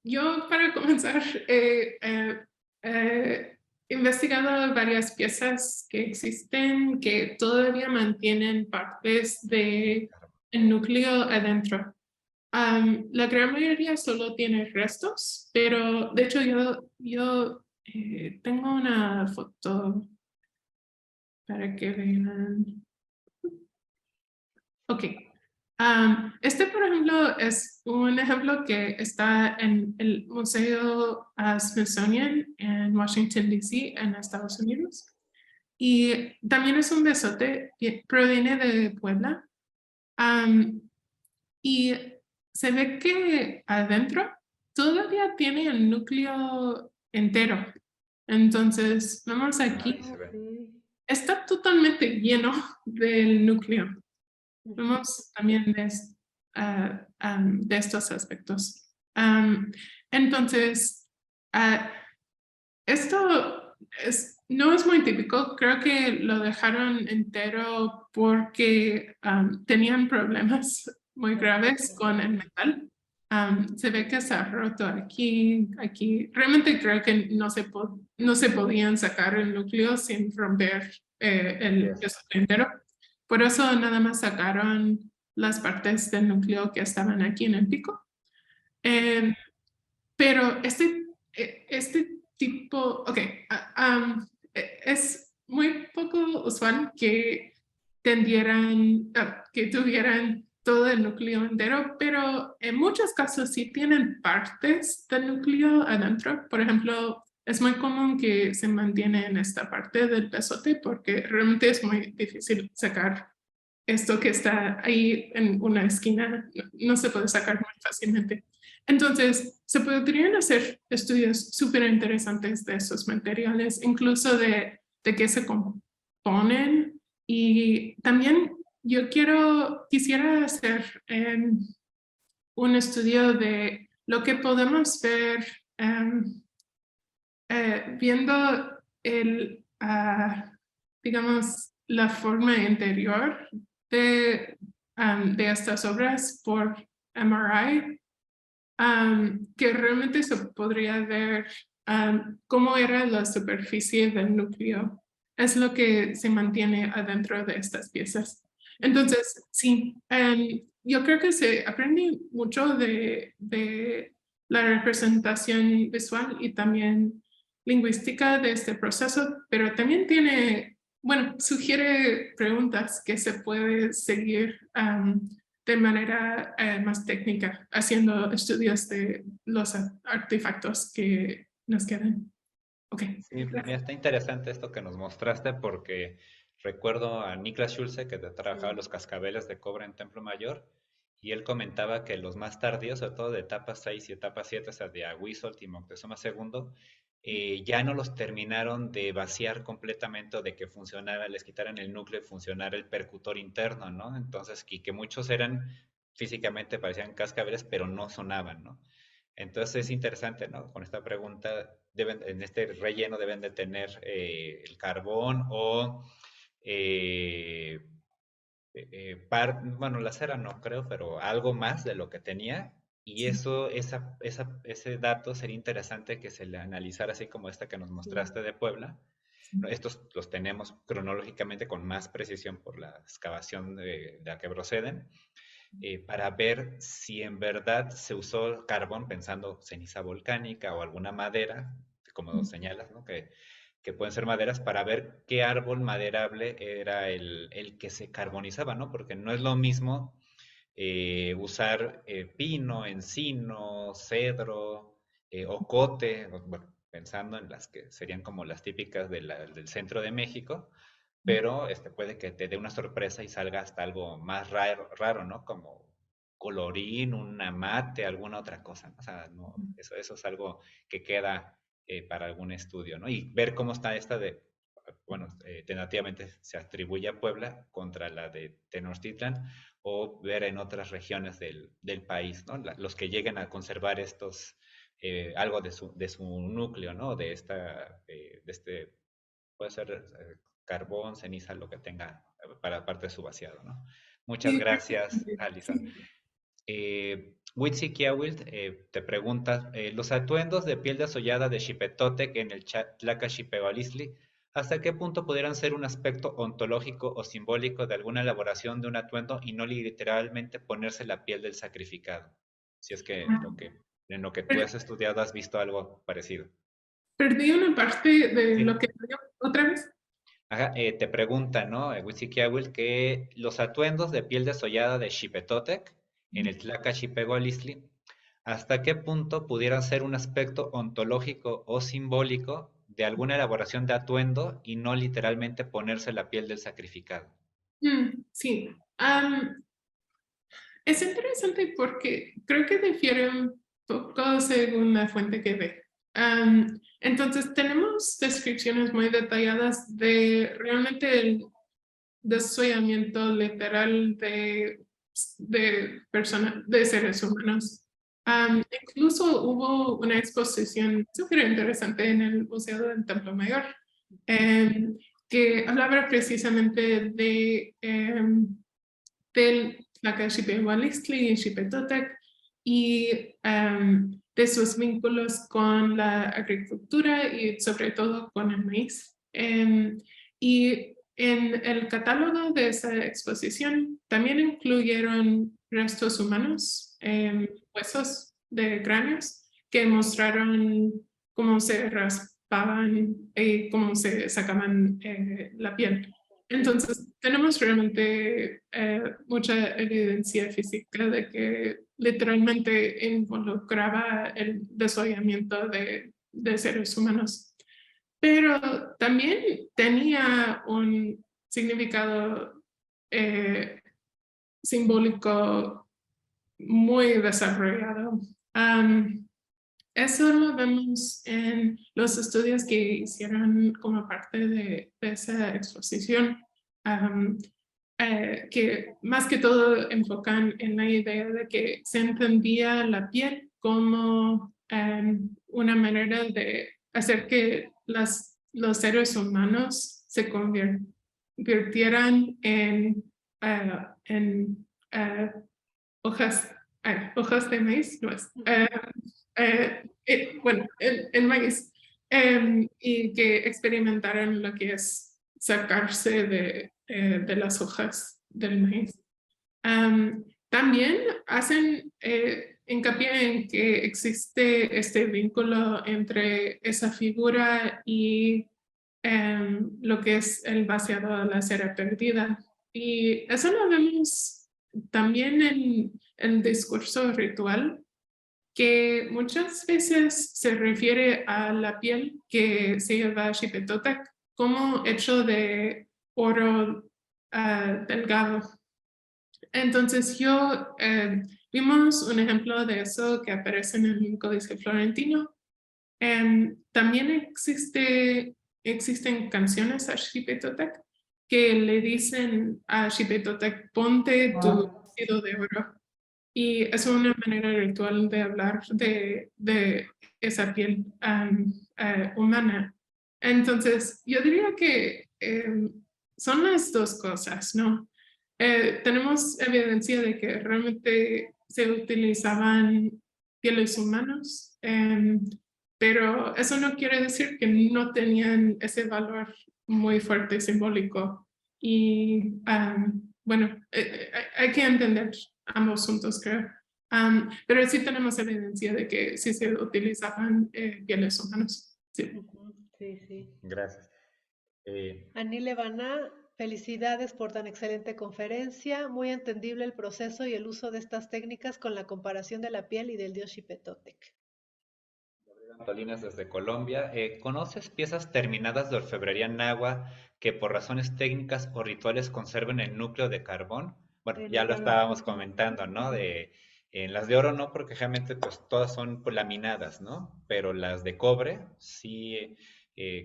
yo para comenzar, he investigado varias piezas que existen que todavía mantienen partes del núcleo adentro. La gran mayoría solo tiene restos, pero de hecho yo tengo una foto para que vean. Ok. Este, por ejemplo, es un ejemplo que está en el Museo Smithsonian en Washington, D.C., en Estados Unidos. Y también es un besote que proviene de Puebla. Y se ve que adentro todavía tiene el núcleo entero. Entonces, vemos aquí, Ahí se ve. está totalmente lleno del núcleo. Vemos también de estos aspectos. Entonces, esto no es muy típico. Creo que lo dejaron entero porque tenían problemas muy graves con el metal. Se ve que se ha roto aquí. Realmente creo que no se podían sacar el núcleo sin romper el peso entero. Por eso nada más sacaron las partes del núcleo que estaban aquí en el pico. Pero este tipo, ok, es muy poco usual que que tuvieran todo el núcleo entero, pero en muchos casos sí tienen partes del núcleo adentro. Por ejemplo, es muy común que se mantiene en esta parte del besote porque realmente es muy difícil sacar esto que está ahí en una esquina no se puede sacar muy fácilmente. Entonces, se podrían hacer estudios súper interesantes de esos materiales, incluso de qué se componen. Y también yo quisiera hacer un estudio de lo que podemos ver viendo digamos, la forma interior de estas obras por MRI, que realmente se podría ver cómo era la superficie del núcleo. Es lo que se mantiene adentro de estas piezas. Entonces, sí, yo creo que se aprende mucho de la representación visual y también lingüística de este proceso, pero también tiene, bueno, sugiere preguntas que se puede seguir de manera más técnica, haciendo estudios de los artefactos que nos quedan. Ok. Sí, mira, está interesante esto que nos mostraste porque recuerdo a Niklas Schulze que trabajaba los cascabeles de cobre en Templo Mayor y él comentaba que los más tardíos, sobre todo de etapa 6 y etapa 7, o sea, de Ahuizotl y Moctezuma II, ya no los terminaron de vaciar completamente o de que funcionara, les quitaran el núcleo y funcionara el percutor interno, ¿no? Entonces, y que muchos eran físicamente parecían cascabeles, pero no sonaban, ¿no? Entonces es interesante, ¿no? Con esta pregunta, en este relleno deben de tener el carbón o, eh, bueno, la cera no creo, pero algo más de lo que tenía. Y Sí. eso, ese dato sería interesante que se le analizara así como esta que nos mostraste de Puebla. ¿No? Estos los tenemos cronológicamente con más precisión por la excavación de la que proceden para ver si en verdad se usó carbón pensando ceniza volcánica o alguna madera, como señalas, ¿no? Que pueden ser maderas, para ver qué árbol maderable era el que se carbonizaba, ¿no? Porque no es lo mismo usar pino, encino, cedro, ocote, bueno, pensando en las que serían como las típicas del centro de México, pero puede que te dé una sorpresa y salga hasta algo más raro, ¿no? Como colorín, un mate, alguna otra cosa, ¿no? O sea, no, eso es algo que queda para algún estudio, ¿no? Y ver cómo está esta bueno, tentativamente se atribuye a Puebla contra la de Tenochtitlan, o ver en otras regiones del país, ¿no? Los que lleguen a conservar estos, algo de su núcleo, ¿no? De este, puede ser carbón, ceniza, lo que tenga para parte de su vaciado, ¿no? Muchas Sí, gracias, Alison. sí. Witsi Kiawilt te pregunta, los atuendos de piel desollada de Xipetotec en el Tlaca Xipehualistli, ¿hasta qué punto pudieran ser un aspecto ontológico o simbólico de alguna elaboración de un atuendo y no literalmente ponerse la piel del sacrificado? Si es que en lo que tú has estudiado has visto algo parecido. Perdí una parte de lo Sí. que otra vez. Ajá, te pregunta, ¿no? Witzikiawil, que los atuendos de piel desollada de Xipetotec en el Tlaca Xipehualistli, ¿hasta qué punto pudieran ser un aspecto ontológico o simbólico de alguna elaboración de atuendo y no literalmente ponerse la piel del sacrificado? Sí. Es interesante porque creo que difiere un poco según la fuente que ve. Entonces, tenemos descripciones muy detalladas de realmente el desollamiento literal de seres humanos. Incluso hubo una exposición súper interesante en el Museo del Templo Mayor que hablaba precisamente del Tlaca Xipehualistli y Xipetotec y de sus vínculos con la agricultura y sobre todo con el maíz. Y en el catálogo de esa exposición también incluyeron restos humanos, huesos de cráneos que mostraron cómo se raspaban y cómo se sacaban la piel. Entonces, tenemos realmente mucha evidencia física de que literalmente involucraba el desollamiento de seres humanos. Pero también tenía un significado simbólico muy desarrollado. Eso lo vemos en los estudios que hicieron como parte de esa exposición, que más que todo enfocan en la idea de que se entendía la piel como una manera de hacer que los seres humanos se convirtieran en hojas de maíz, no es, bueno, el maíz, y que experimentaran lo que es sacarse de las hojas del maíz. También hacen hincapié en que existe este vínculo entre esa figura y lo que es el vaciado de la cera perdida. Y eso lo vemos también en el discurso ritual, que muchas veces se refiere a la piel que se lleva a Xipetotec como hecho de oro delgado. Entonces vimos un ejemplo de eso que aparece en el Códice Florentino. También existen canciones a Xipetotec que le dicen a Xipetotec, ponte tu vestido de oro. Y es una manera ritual de hablar de esa piel humana. Entonces, yo diría que son las dos cosas, ¿no? Tenemos evidencia de que realmente se utilizaban pieles humanas, pero eso no quiere decir que no tenían ese valor muy fuerte simbólico. Y bueno, hay que entender ambos juntos, creo. Pero sí tenemos evidencia de que sí se utilizaban pieles humanas. Sí. Sí, sí. Gracias. Aní Levana, felicidades por tan excelente conferencia. Muy entendible el proceso y el uso de estas técnicas con la comparación de la piel y del dios Xipetotec. Antolinas desde Colombia. ¿Conoces piezas terminadas de orfebrería náhuatl que por razones técnicas o rituales conserven el núcleo de carbón? Bueno, ya lo estábamos comentando, ¿no? En las de oro no, porque realmente pues todas son pues, laminadas, ¿no? Pero las de cobre, sí,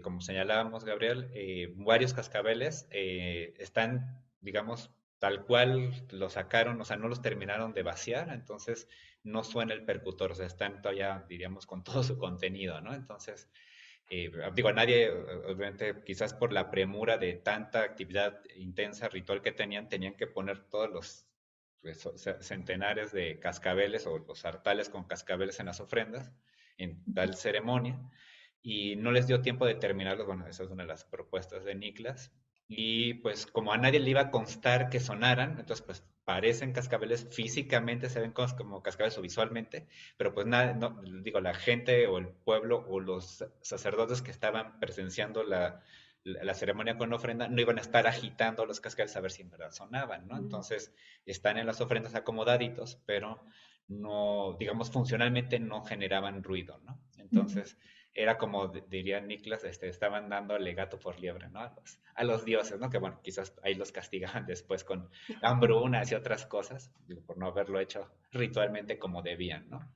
como señalábamos, Gabriel, varios cascabeles están, digamos, tal cual los sacaron, o sea, no los terminaron de vaciar, entonces no suena el percutor, o sea, están todavía, diríamos, con todo su contenido, ¿no? Entonces, digo, a nadie, obviamente, quizás por la premura de tanta actividad intensa, ritual que tenían que poner todos los pues, centenares de cascabeles o los sartales con cascabeles en las ofrendas, en tal ceremonia, y no les dio tiempo de terminarlos. Bueno, esa es una de las propuestas de Niklas. Y pues como a nadie le iba a constar que sonaran, entonces pues parecen cascabeles, físicamente se ven como cascabeles o visualmente, pero pues nada, no, digo, la gente o el pueblo o los sacerdotes que estaban presenciando la ceremonia con ofrenda no iban a estar agitando los cascabeles a ver si en verdad sonaban, ¿no? Entonces están en las ofrendas acomodaditos, pero no, digamos, funcionalmente no generaban ruido, ¿no? Entonces era como diría Niklas, estaban dando gato por liebre, ¿no? A los dioses, ¿no? Que bueno, quizás ahí los castigaban después con hambrunas y otras cosas, por no haberlo hecho ritualmente como debían, ¿no?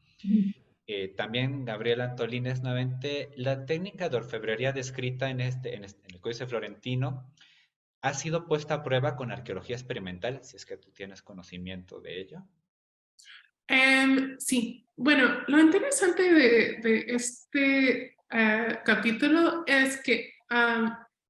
También Gabriel Antolínez nuevamente, la técnica de orfebrería descrita en el Códice Florentino ha sido puesta a prueba con arqueología experimental, si es que tú tienes conocimiento de ello. Sí, bueno, lo interesante de este capítulo es que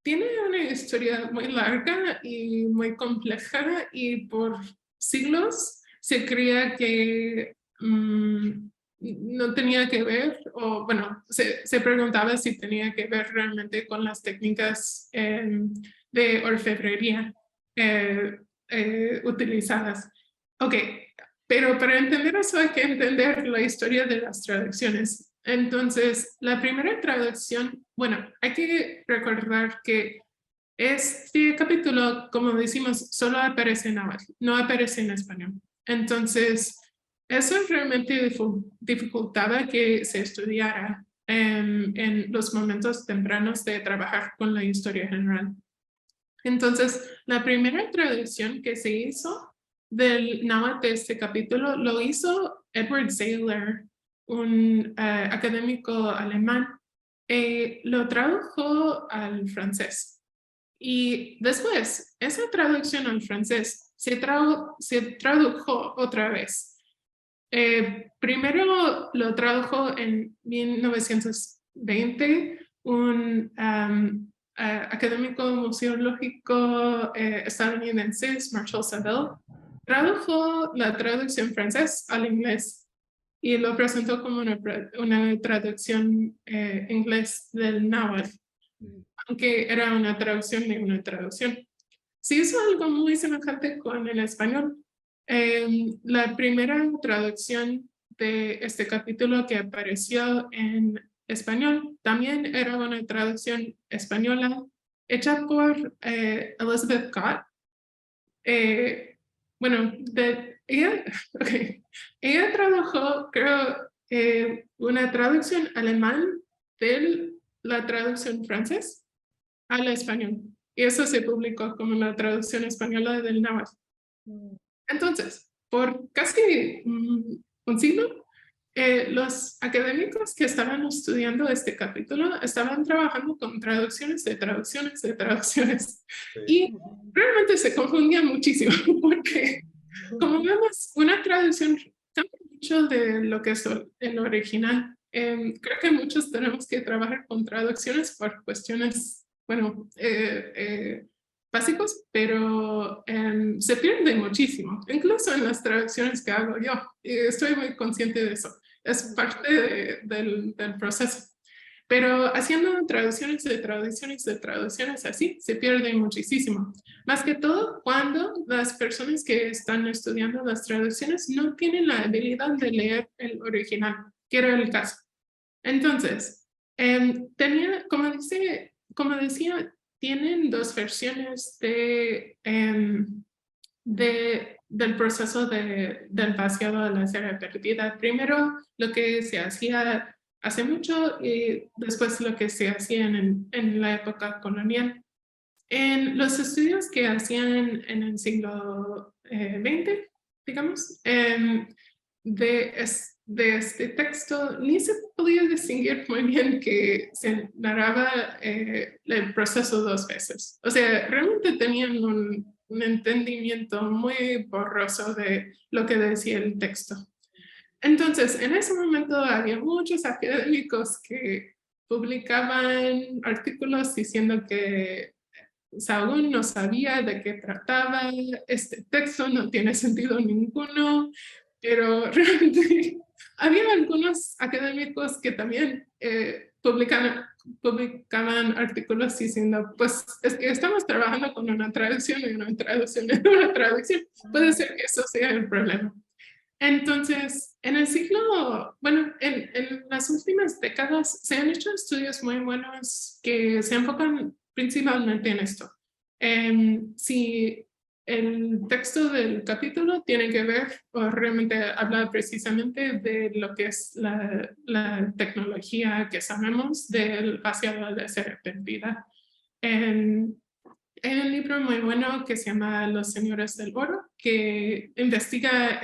tiene una historia muy larga y muy compleja y por siglos se creía que no tenía que ver, o bueno, se preguntaba si tenía que ver realmente con las técnicas de orfebrería utilizadas. Ok, pero para entender eso hay que entender la historia de las traducciones. Entonces, la primera traducción, bueno, hay que recordar que este capítulo, como decimos, solo aparece en náhuatl, no aparece en español. Entonces, eso realmente dificultaba que se estudiara en los momentos tempranos de trabajar con la historia general. Entonces, la primera traducción que se hizo del náhuatl de este capítulo lo hizo Edward Sailer, un académico alemán. Lo tradujo al francés. Y después, esa traducción al francés se tradujo otra vez. Primero lo tradujo en 1920 un académico museológico estadounidense, Marshall Saville, tradujo la traducción francés al inglés y lo presentó como una traducción inglés del náhuatl, aunque era una traducción de una traducción. Se hizo algo muy semejante con el español. La primera traducción de este capítulo que apareció en español también era una traducción española hecha por Elizabeth Gott. Bueno, ella tradujo, creo, una traducción alemán de la traducción francés al español. Y eso se publicó como la traducción española del náhuatl. Entonces, por casi un siglo, los académicos que estaban estudiando este capítulo estaban trabajando con traducciones de traducciones de traducciones. Sí. Y realmente se confundían muchísimo porque, como vemos, una traducción cambia mucho de lo que es el original. Creo que muchos tenemos que trabajar con traducciones por cuestiones, bueno, básicos, pero se pierde muchísimo, incluso en las traducciones que hago yo. Estoy muy consciente de eso. Es parte del proceso. Pero haciendo traducciones de traducciones de traducciones así, se pierde muchísimo. Más que todo cuando las personas que están estudiando las traducciones no tienen la habilidad de leer el original, que era el caso. Entonces, como decía, tienen dos versiones del proceso del vaciado de la cera perdida. Primero, lo que se hacía hace mucho y después lo que se hacía en la época colonial. En los estudios que hacían en el siglo XX, digamos, de este texto, ni se podía distinguir muy bien que se narraba el proceso dos veces. O sea, realmente tenían un entendimiento muy borroso de lo que decía el texto. Entonces, en ese momento había muchos académicos que publicaban artículos diciendo que Sahagún no sabía de qué trataba, este texto no tiene sentido ninguno, pero realmente había algunos académicos que también publicaban artículos diciendo, pues es que estamos trabajando con una traducción y una traducción y una traducción, puede ser que eso sea el problema. Entonces, en el siglo, bueno, en las últimas décadas se han hecho estudios muy buenos que se enfocan principalmente en esto. Si el texto del capítulo tiene que ver o realmente habla precisamente de lo que es la tecnología que sabemos del vaciado de cera perdida. Hay un libro muy bueno que se llama Los Señores del Oro, que investiga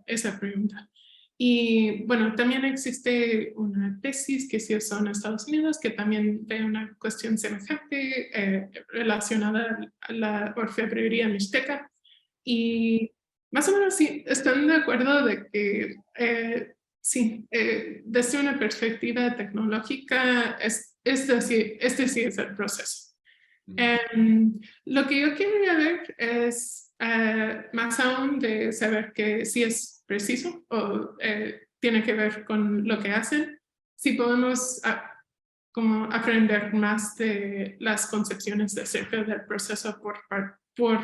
esa pregunta. Y bueno, también existe una tesis que se hizo en Estados Unidos que también ve una cuestión semejante relacionada a la orfebrería mixteca. Y más o menos sí, están de acuerdo de que sí, desde una perspectiva tecnológica, este sí es el proceso. Lo que yo quería ver es más aún de saber que si es preciso o tiene que ver con lo que hacen, si podemos como aprender más de las concepciones acerca del proceso por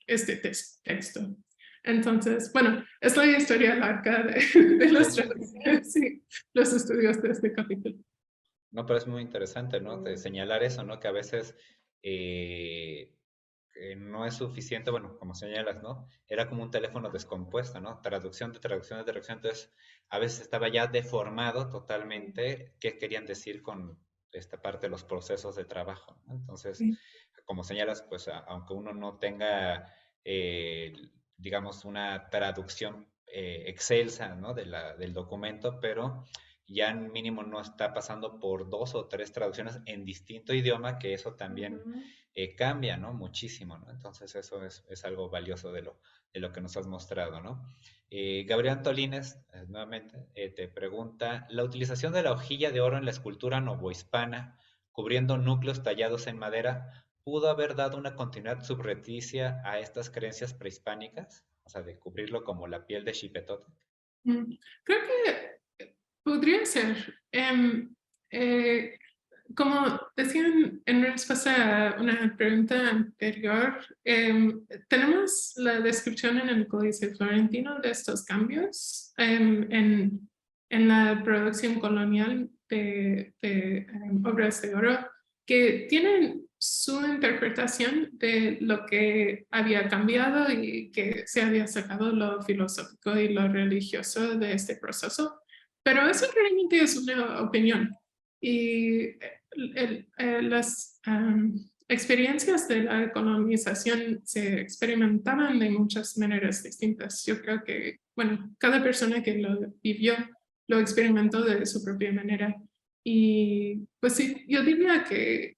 este texto. Entonces, bueno, es la historia larga de los estudios de este capítulo. No, pero es muy interesante, ¿no? De señalar eso, ¿no? Que a veces no es suficiente, bueno, como señalas, ¿no? Era como un teléfono descompuesto, ¿no? Traducción de traducción de traducción. Entonces, a veces estaba ya deformado totalmente qué querían decir con esta parte de los procesos de trabajo, ¿no? Entonces, como señalas, pues aunque uno no tenga, digamos, una traducción excelsa, ¿no? Del documento, pero ya en mínimo no está pasando por 2 o 3 traducciones en distinto idioma, que eso también Ujú. cambia, ¿no? Muchísimo, ¿no? Entonces eso es algo valioso de lo que nos has mostrado, ¿no? Gabriel Antolines, nuevamente, te pregunta, ¿la utilización de la hojilla de oro en la escultura novohispana, cubriendo núcleos tallados en madera, pudo haber dado una continuidad subrepticia a estas creencias prehispánicas? O sea, de cubrirlo como la piel de Xipetote. Mm, Creo que podría ser. Eh, Como decían en respuesta a una pregunta anterior, tenemos la descripción en el Códice Florentino de estos cambios en la producción colonial de obras de oro que tienen su interpretación de lo que había cambiado y que se había sacado lo filosófico y lo religioso de este proceso. Pero eso realmente es una opinión. Y las experiencias de la colonización se experimentaban de muchas maneras distintas. Yo creo que, bueno, cada persona que lo vivió lo experimentó de su propia manera. Y pues sí, yo diría que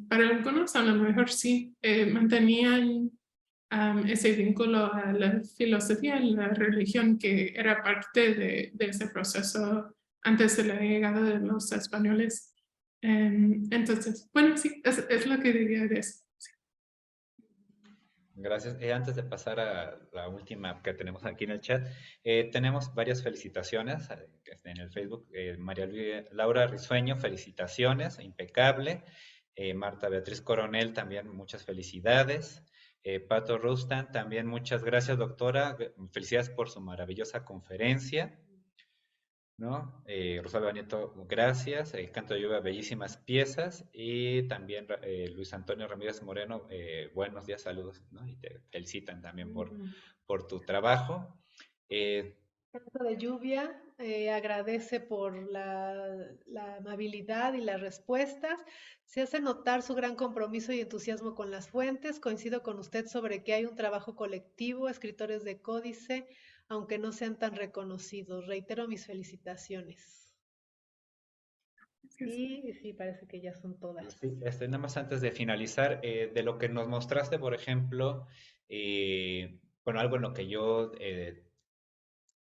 para algunos a lo mejor sí mantenían ese vínculo a la filosofía y la religión que era parte de ese proceso antes de la llegada de los españoles. Entonces, bueno, sí, es lo que diría de eso. Sí. Gracias. Antes de pasar a la última que tenemos aquí en el chat, tenemos varias felicitaciones en el Facebook. Laura Risueño, felicitaciones, impecable. Marta Beatriz Coronel, también muchas felicidades. Pato Rustan, también muchas gracias, doctora. Felicidades por su maravillosa conferencia. ¿No? Rosalba Nieto, gracias. Canto de Lluvia, bellísimas piezas. Y también Luis Antonio Ramírez Moreno, buenos días, saludos, ¿no? Y te felicitan también Ujú. por tu trabajo. Eh, Canto de Lluvia agradece por la amabilidad y las respuestas. Se hace notar su gran compromiso y entusiasmo con las fuentes. Coincido con usted sobre que hay un trabajo colectivo, escritores de códice, aunque no sean tan reconocidos. Reitero mis felicitaciones. Y sí, parece que ya son todas. sí, nada más antes de finalizar, de lo que nos mostraste, por ejemplo, bueno, algo en lo que yo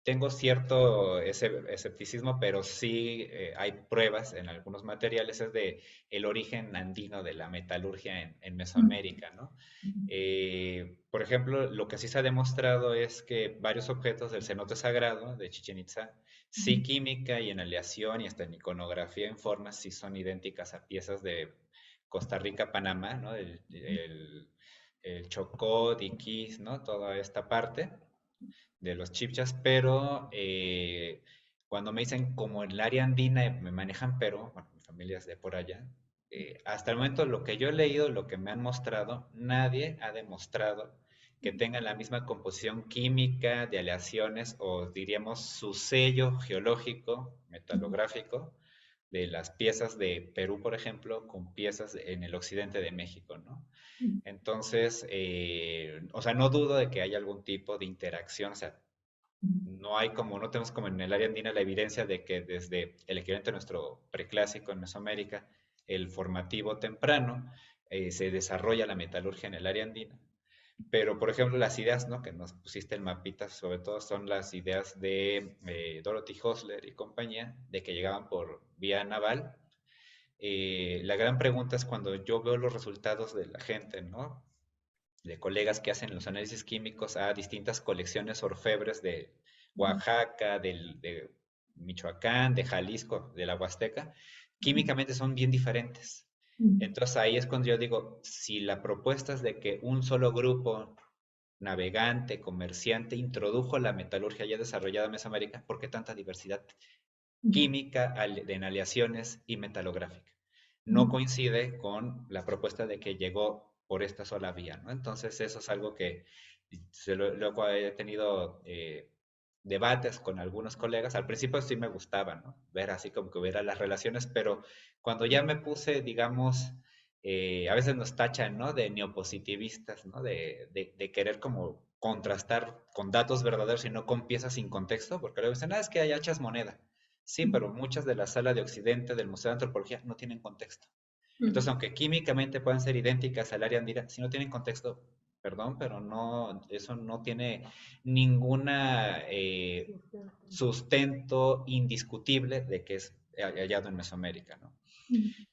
tengo cierto escepticismo, pero sí hay pruebas en algunos materiales, es de el origen andino de la metalurgia en Mesoamérica, ¿no? Por ejemplo, lo que sí se ha demostrado es que varios objetos del cenote sagrado de Chichen Itza, sí química y en aleación y hasta en iconografía en formas, sí son idénticas a piezas de Costa Rica, Panamá, ¿no? El Chocó, Iquiz, ¿no? Toda esta parte de los chipchas, pero cuando me dicen como en el área andina me manejan, pero bueno, mi familia es de por allá. Hasta el momento lo que yo he leído, lo que me han mostrado, nadie ha demostrado que tengan la misma composición química de aleaciones o diríamos su sello geológico, metalográfico, de las piezas de Perú, por ejemplo, con piezas en el occidente de México, ¿no? Entonces, o sea, no dudo de que haya algún tipo de interacción, o sea, no hay como, no tenemos como en el área andina la evidencia de que desde el equivalente a nuestro preclásico en Mesoamérica, el formativo temprano, se desarrolla la metalurgia en el área andina. Pero, por ejemplo, las ideas, ¿no? Que nos pusiste el mapita, sobre todo son las ideas de Dorothy Hosler y compañía, de que llegaban por vía naval. La gran pregunta es cuando yo veo los resultados de la gente, ¿no? De colegas que hacen los análisis químicos a distintas colecciones orfebres de Oaxaca, de Michoacán, de Jalisco, de la Huasteca, químicamente son bien diferentes. Entonces ahí es cuando yo digo, si la propuesta es de que un solo grupo navegante, comerciante, introdujo la metalurgia ya desarrollada en Mesoamérica, ¿por qué tanta diversidad química en aleaciones y metalográfica? No coincide con la propuesta de que llegó por esta sola vía, ¿no? Entonces eso es algo que luego he tenido debates con algunos colegas. Al principio sí me gustaba, ¿no? Ver así como que hubiera las relaciones, pero cuando ya me puse, digamos, A veces nos tachan, ¿no? De neopositivistas, ¿no? De querer como contrastar con datos verdaderos y no con piezas sin contexto, porque luego dicen, es que hay hachas moneda. Sí, pero muchas de la sala de Occidente del Museo de Antropología no tienen contexto. Entonces, aunque químicamente puedan ser idénticas al área andina, si no tienen contexto, perdón, pero no, eso no tiene ninguna sustento indiscutible de que es hallado en Mesoamérica, ¿no?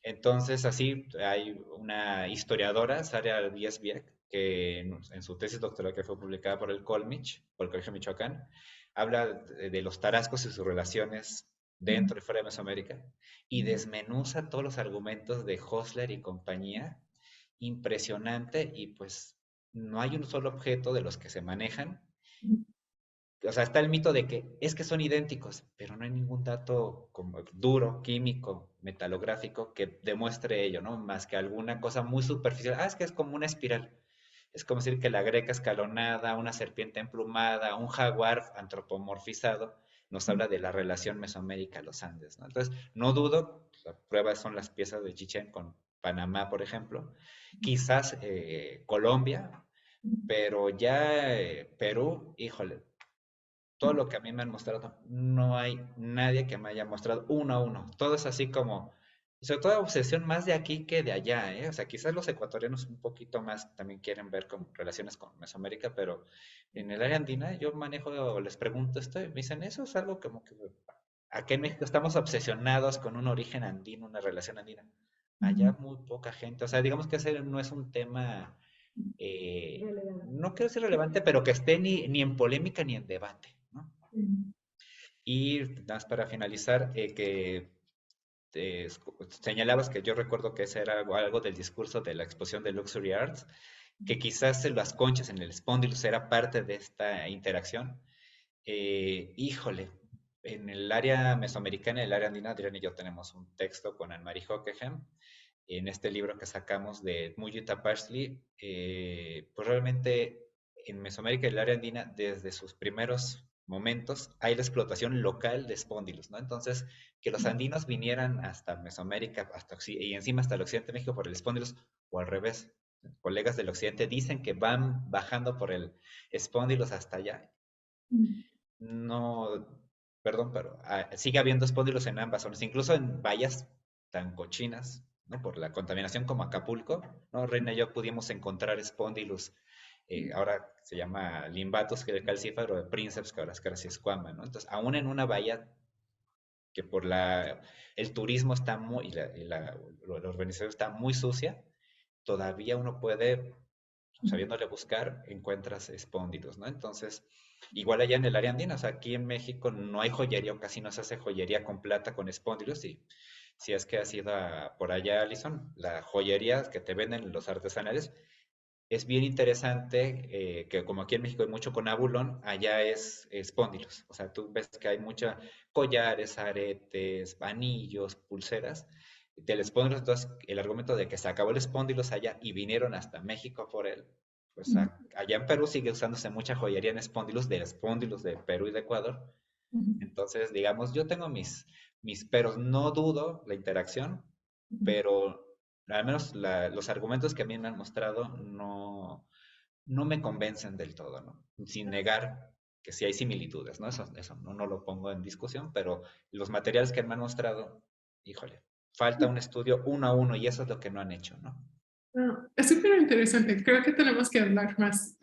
Entonces, así hay una historiadora, Sara Díaz Vieck, que en su tesis doctoral que fue publicada por el Colmich, por el Colegio Michoacán, habla de los tarascos y sus relaciones dentro y fuera de Mesoamérica y desmenuza todos los argumentos de Hostler y compañía, impresionante, y pues no hay un solo objeto de los que se manejan. O sea, está el mito de que es que son idénticos, pero no hay ningún dato como duro, químico, metalográfico que demuestre ello, ¿no? Más que alguna cosa muy superficial. Es que es como una espiral. Es como decir que la greca escalonada, una serpiente emplumada, un jaguar antropomorfizado, nos habla de la relación Mesoamérica-los Andes, ¿no? Entonces, no dudo, la prueba son las piezas de Chichén con Panamá, por ejemplo, quizás Colombia, pero ya Perú, híjole, todo lo que a mí me han mostrado, no hay nadie que me haya mostrado uno a uno. Todo es así como, sobre todo obsesión más de aquí que de allá, ¿eh? O sea, quizás los ecuatorianos un poquito más también quieren ver con relaciones con Mesoamérica, pero en el área andina yo manejo, les pregunto esto y me dicen, eso es algo como que aquí en México estamos obsesionados con un origen andino, una relación andina. Allá muy poca gente, o sea, digamos que ese no es un tema, no quiero decir relevante, pero que esté ni en polémica ni en debate, ¿no? Y nada más para finalizar, que señalabas que yo recuerdo que ese era algo del discurso de la exposición de Luxury Arts, que quizás las conchas en el Spondylus era parte de esta interacción. Híjole, en el área mesoamericana, el área andina, Adrián y yo tenemos un texto con Anne-Marie Hockenheim, en este libro que sacamos de Mujita Parsley, pues realmente en Mesoamérica y el área andina, desde sus primeros momentos, hay la explotación local de espóndilos, ¿no? Entonces, que los andinos vinieran hasta Mesoamérica y encima hasta el occidente de México por el espóndilos, o al revés, colegas del occidente dicen que van bajando por el espóndilos hasta allá. No, perdón, pero sigue habiendo espóndilos en ambas zonas, incluso en bahías tan cochinas, ¿no? Por la contaminación como Acapulco, ¿no? Reina y yo pudimos encontrar espóndilos, ahora se llama Limbatus, que es el calcífero de Princeps, que ahora es Crassiesquama, ¿no? Entonces, aún en una bahía que por el turismo está muy, la urbanización está muy sucia, todavía uno puede, sabiéndole buscar, encuentras espóndilos, ¿no? Entonces, igual allá en el área andina, o sea, aquí en México no hay joyería o casi no se hace joyería con plata con espóndilos, y si es que has ido por allá, Alison, la joyería que te venden los artesanales es bien interesante, que como aquí en México hay mucho con abulón, allá es espóndilos. O sea, tú ves que hay muchos collares, aretes, anillos, pulseras del espóndilos. Entonces, el argumento de que se acabó el espóndilos allá y vinieron hasta México por él, pues allá en Perú sigue usándose mucha joyería en espóndilos de Perú y de Ecuador. Entonces, digamos, yo tengo mis peros, no dudo la interacción, pero al menos los argumentos que a mí me han mostrado no me convencen del todo, ¿no? Sin negar que sí hay similitudes, ¿no? Eso no lo pongo en discusión, pero los materiales que me han mostrado, híjole, falta un estudio uno a uno y eso es lo que no han hecho, ¿no? Es súper interesante. Creo que tenemos que hablar más.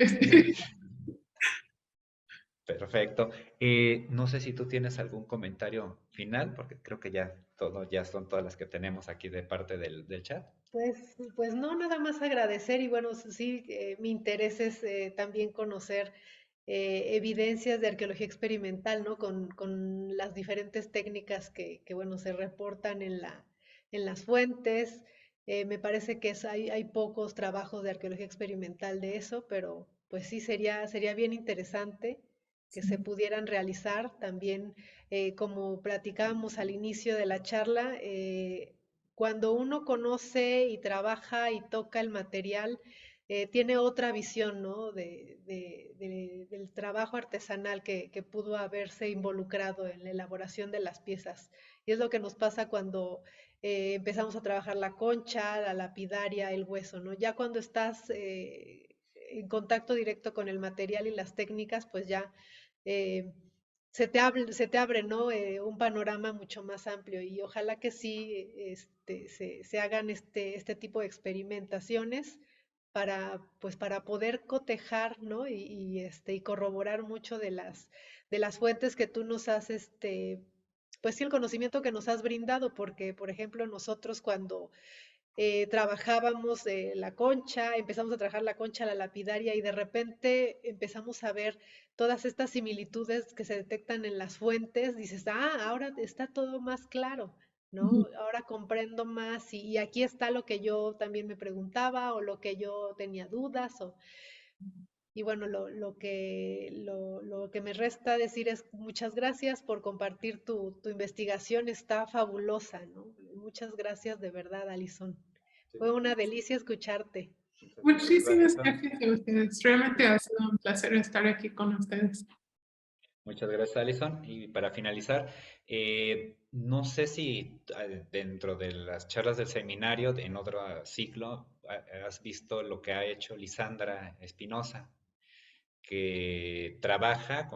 Perfecto. No sé si tú tienes algún comentario final, porque creo que ya son todas las que tenemos aquí de parte del chat. Pues no, nada más agradecer y bueno, sí, mi interés es también conocer evidencias de arqueología experimental, ¿no? Con las diferentes técnicas bueno, se reportan en las fuentes. Me parece que hay pocos trabajos de arqueología experimental de eso, pero pues sí, sería bien interesante que se pudieran realizar también, como platicábamos al inicio de la charla. Cuando uno conoce y trabaja y toca el material, tiene otra visión, ¿no? Del trabajo artesanal que pudo haberse involucrado en la elaboración de las piezas. Y es lo que nos pasa cuando empezamos a trabajar la concha, la lapidaria, el hueso, ¿no? Ya cuando estás en contacto directo con el material y las técnicas, pues ya eh, se te abre, ¿no? Un panorama mucho más amplio y ojalá que sí se hagan este tipo de experimentaciones para, pues, para poder cotejar, ¿no? Y corroborar mucho de las fuentes que tú nos has, pues sí, el conocimiento que nos has brindado, porque, por ejemplo, nosotros cuando trabajábamos la concha, empezamos a trabajar la concha, la lapidaria y de repente empezamos a ver todas estas similitudes que se detectan en las fuentes, dices, ahora está todo más claro, ¿no? Ahora comprendo más y aquí está lo que yo también me preguntaba o lo que yo tenía dudas y bueno, lo que me resta decir es muchas gracias por compartir tu investigación, está fabulosa, ¿no? Muchas gracias de verdad, Alison. Sí, Fue una delicia escucharte. Muchísimas gracias. gracias a ustedes. Realmente ha sido un placer estar aquí con ustedes. Muchas gracias, Alison. Y para finalizar, no sé si dentro de las charlas del seminario, en otro ciclo, has visto lo que ha hecho Lisandra Espinosa, que trabaja,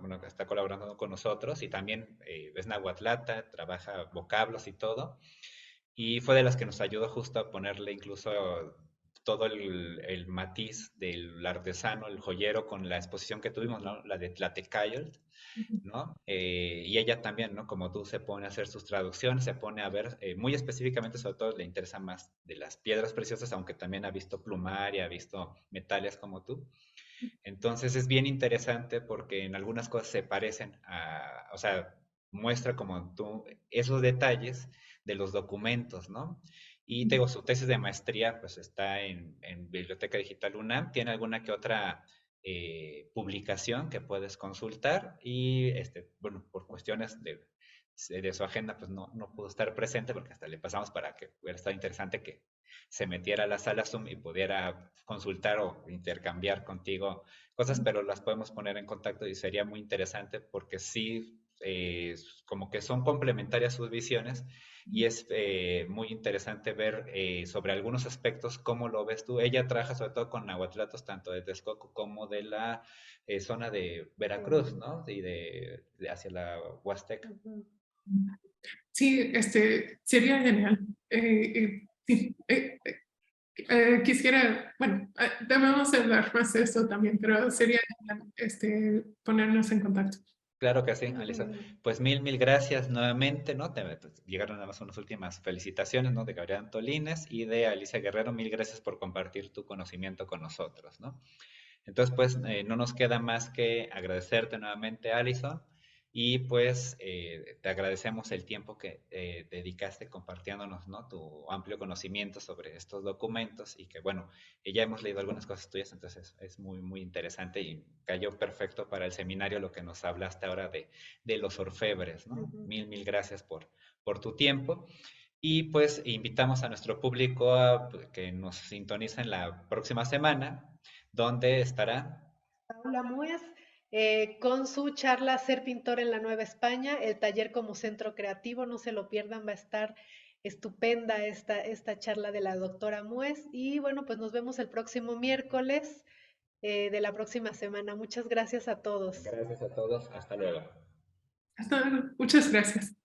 bueno, que está colaborando con nosotros y también es nahuatlata, trabaja vocablos y todo. Y fue de las que nos ayudó justo a ponerle incluso todo el matiz del artesano, el joyero, con la exposición que tuvimos, ¿no? La de Tlatecayolt, ¿no? Y ella también, ¿no? Como tú, se pone a hacer sus traducciones, se pone a ver, muy específicamente, sobre todo le interesa más de las piedras preciosas, aunque también ha visto plumaria, ha visto metales como tú. Entonces es bien interesante porque en algunas cosas se parecen a, o sea, muestra como tú esos detalles de los documentos, ¿no? Y te digo, su tesis de maestría pues está en Biblioteca Digital UNAM, tiene alguna que otra publicación que puedes consultar y, bueno, por cuestiones de su agenda pues no pudo estar presente porque hasta le pasamos para que hubiera estado interesante que se metiera a la sala Zoom y pudiera consultar o intercambiar contigo cosas, pero las podemos poner en contacto y sería muy interesante porque sí, como que son complementarias sus visiones y es muy interesante ver sobre algunos aspectos cómo lo ves tú. Ella trabaja sobre todo con nahuatlatos, tanto de Texcoco como de la zona de Veracruz, ¿no? Y hacia la Huasteca. Ujú. Sí, sería genial. Sí, quisiera, bueno, debemos hablar más de eso también, pero sería genial, ponernos en contacto. Claro que sí, Alisa. Ujú. Pues mil gracias nuevamente, ¿no? Pues, llegaron nada más unas últimas felicitaciones, ¿no? De Gabriel Antolines y de Alicia Guerrero. Mil gracias por compartir tu conocimiento con nosotros, ¿no? Entonces, pues no nos queda más que agradecerte nuevamente, Alison, y pues te agradecemos el tiempo que dedicaste compartiéndonos, ¿no? Tu amplio conocimiento sobre estos documentos y que, bueno, ya hemos leído algunas cosas tuyas, entonces es muy interesante y cayó perfecto para el seminario lo que nos hablaste ahora de los orfebres, ¿no? Ujú. Mil gracias por tu tiempo. Y pues invitamos a nuestro público a que nos sintonicen la próxima semana, donde estará. Paula Muez, con su charla Ser pintor en la Nueva España, el taller como centro creativo, no se lo pierdan, va a estar estupenda esta charla de la doctora Muez. Y bueno, pues nos vemos el próximo miércoles de la próxima semana. Muchas gracias a todos. Gracias a todos, hasta luego. Hasta luego. Muchas gracias.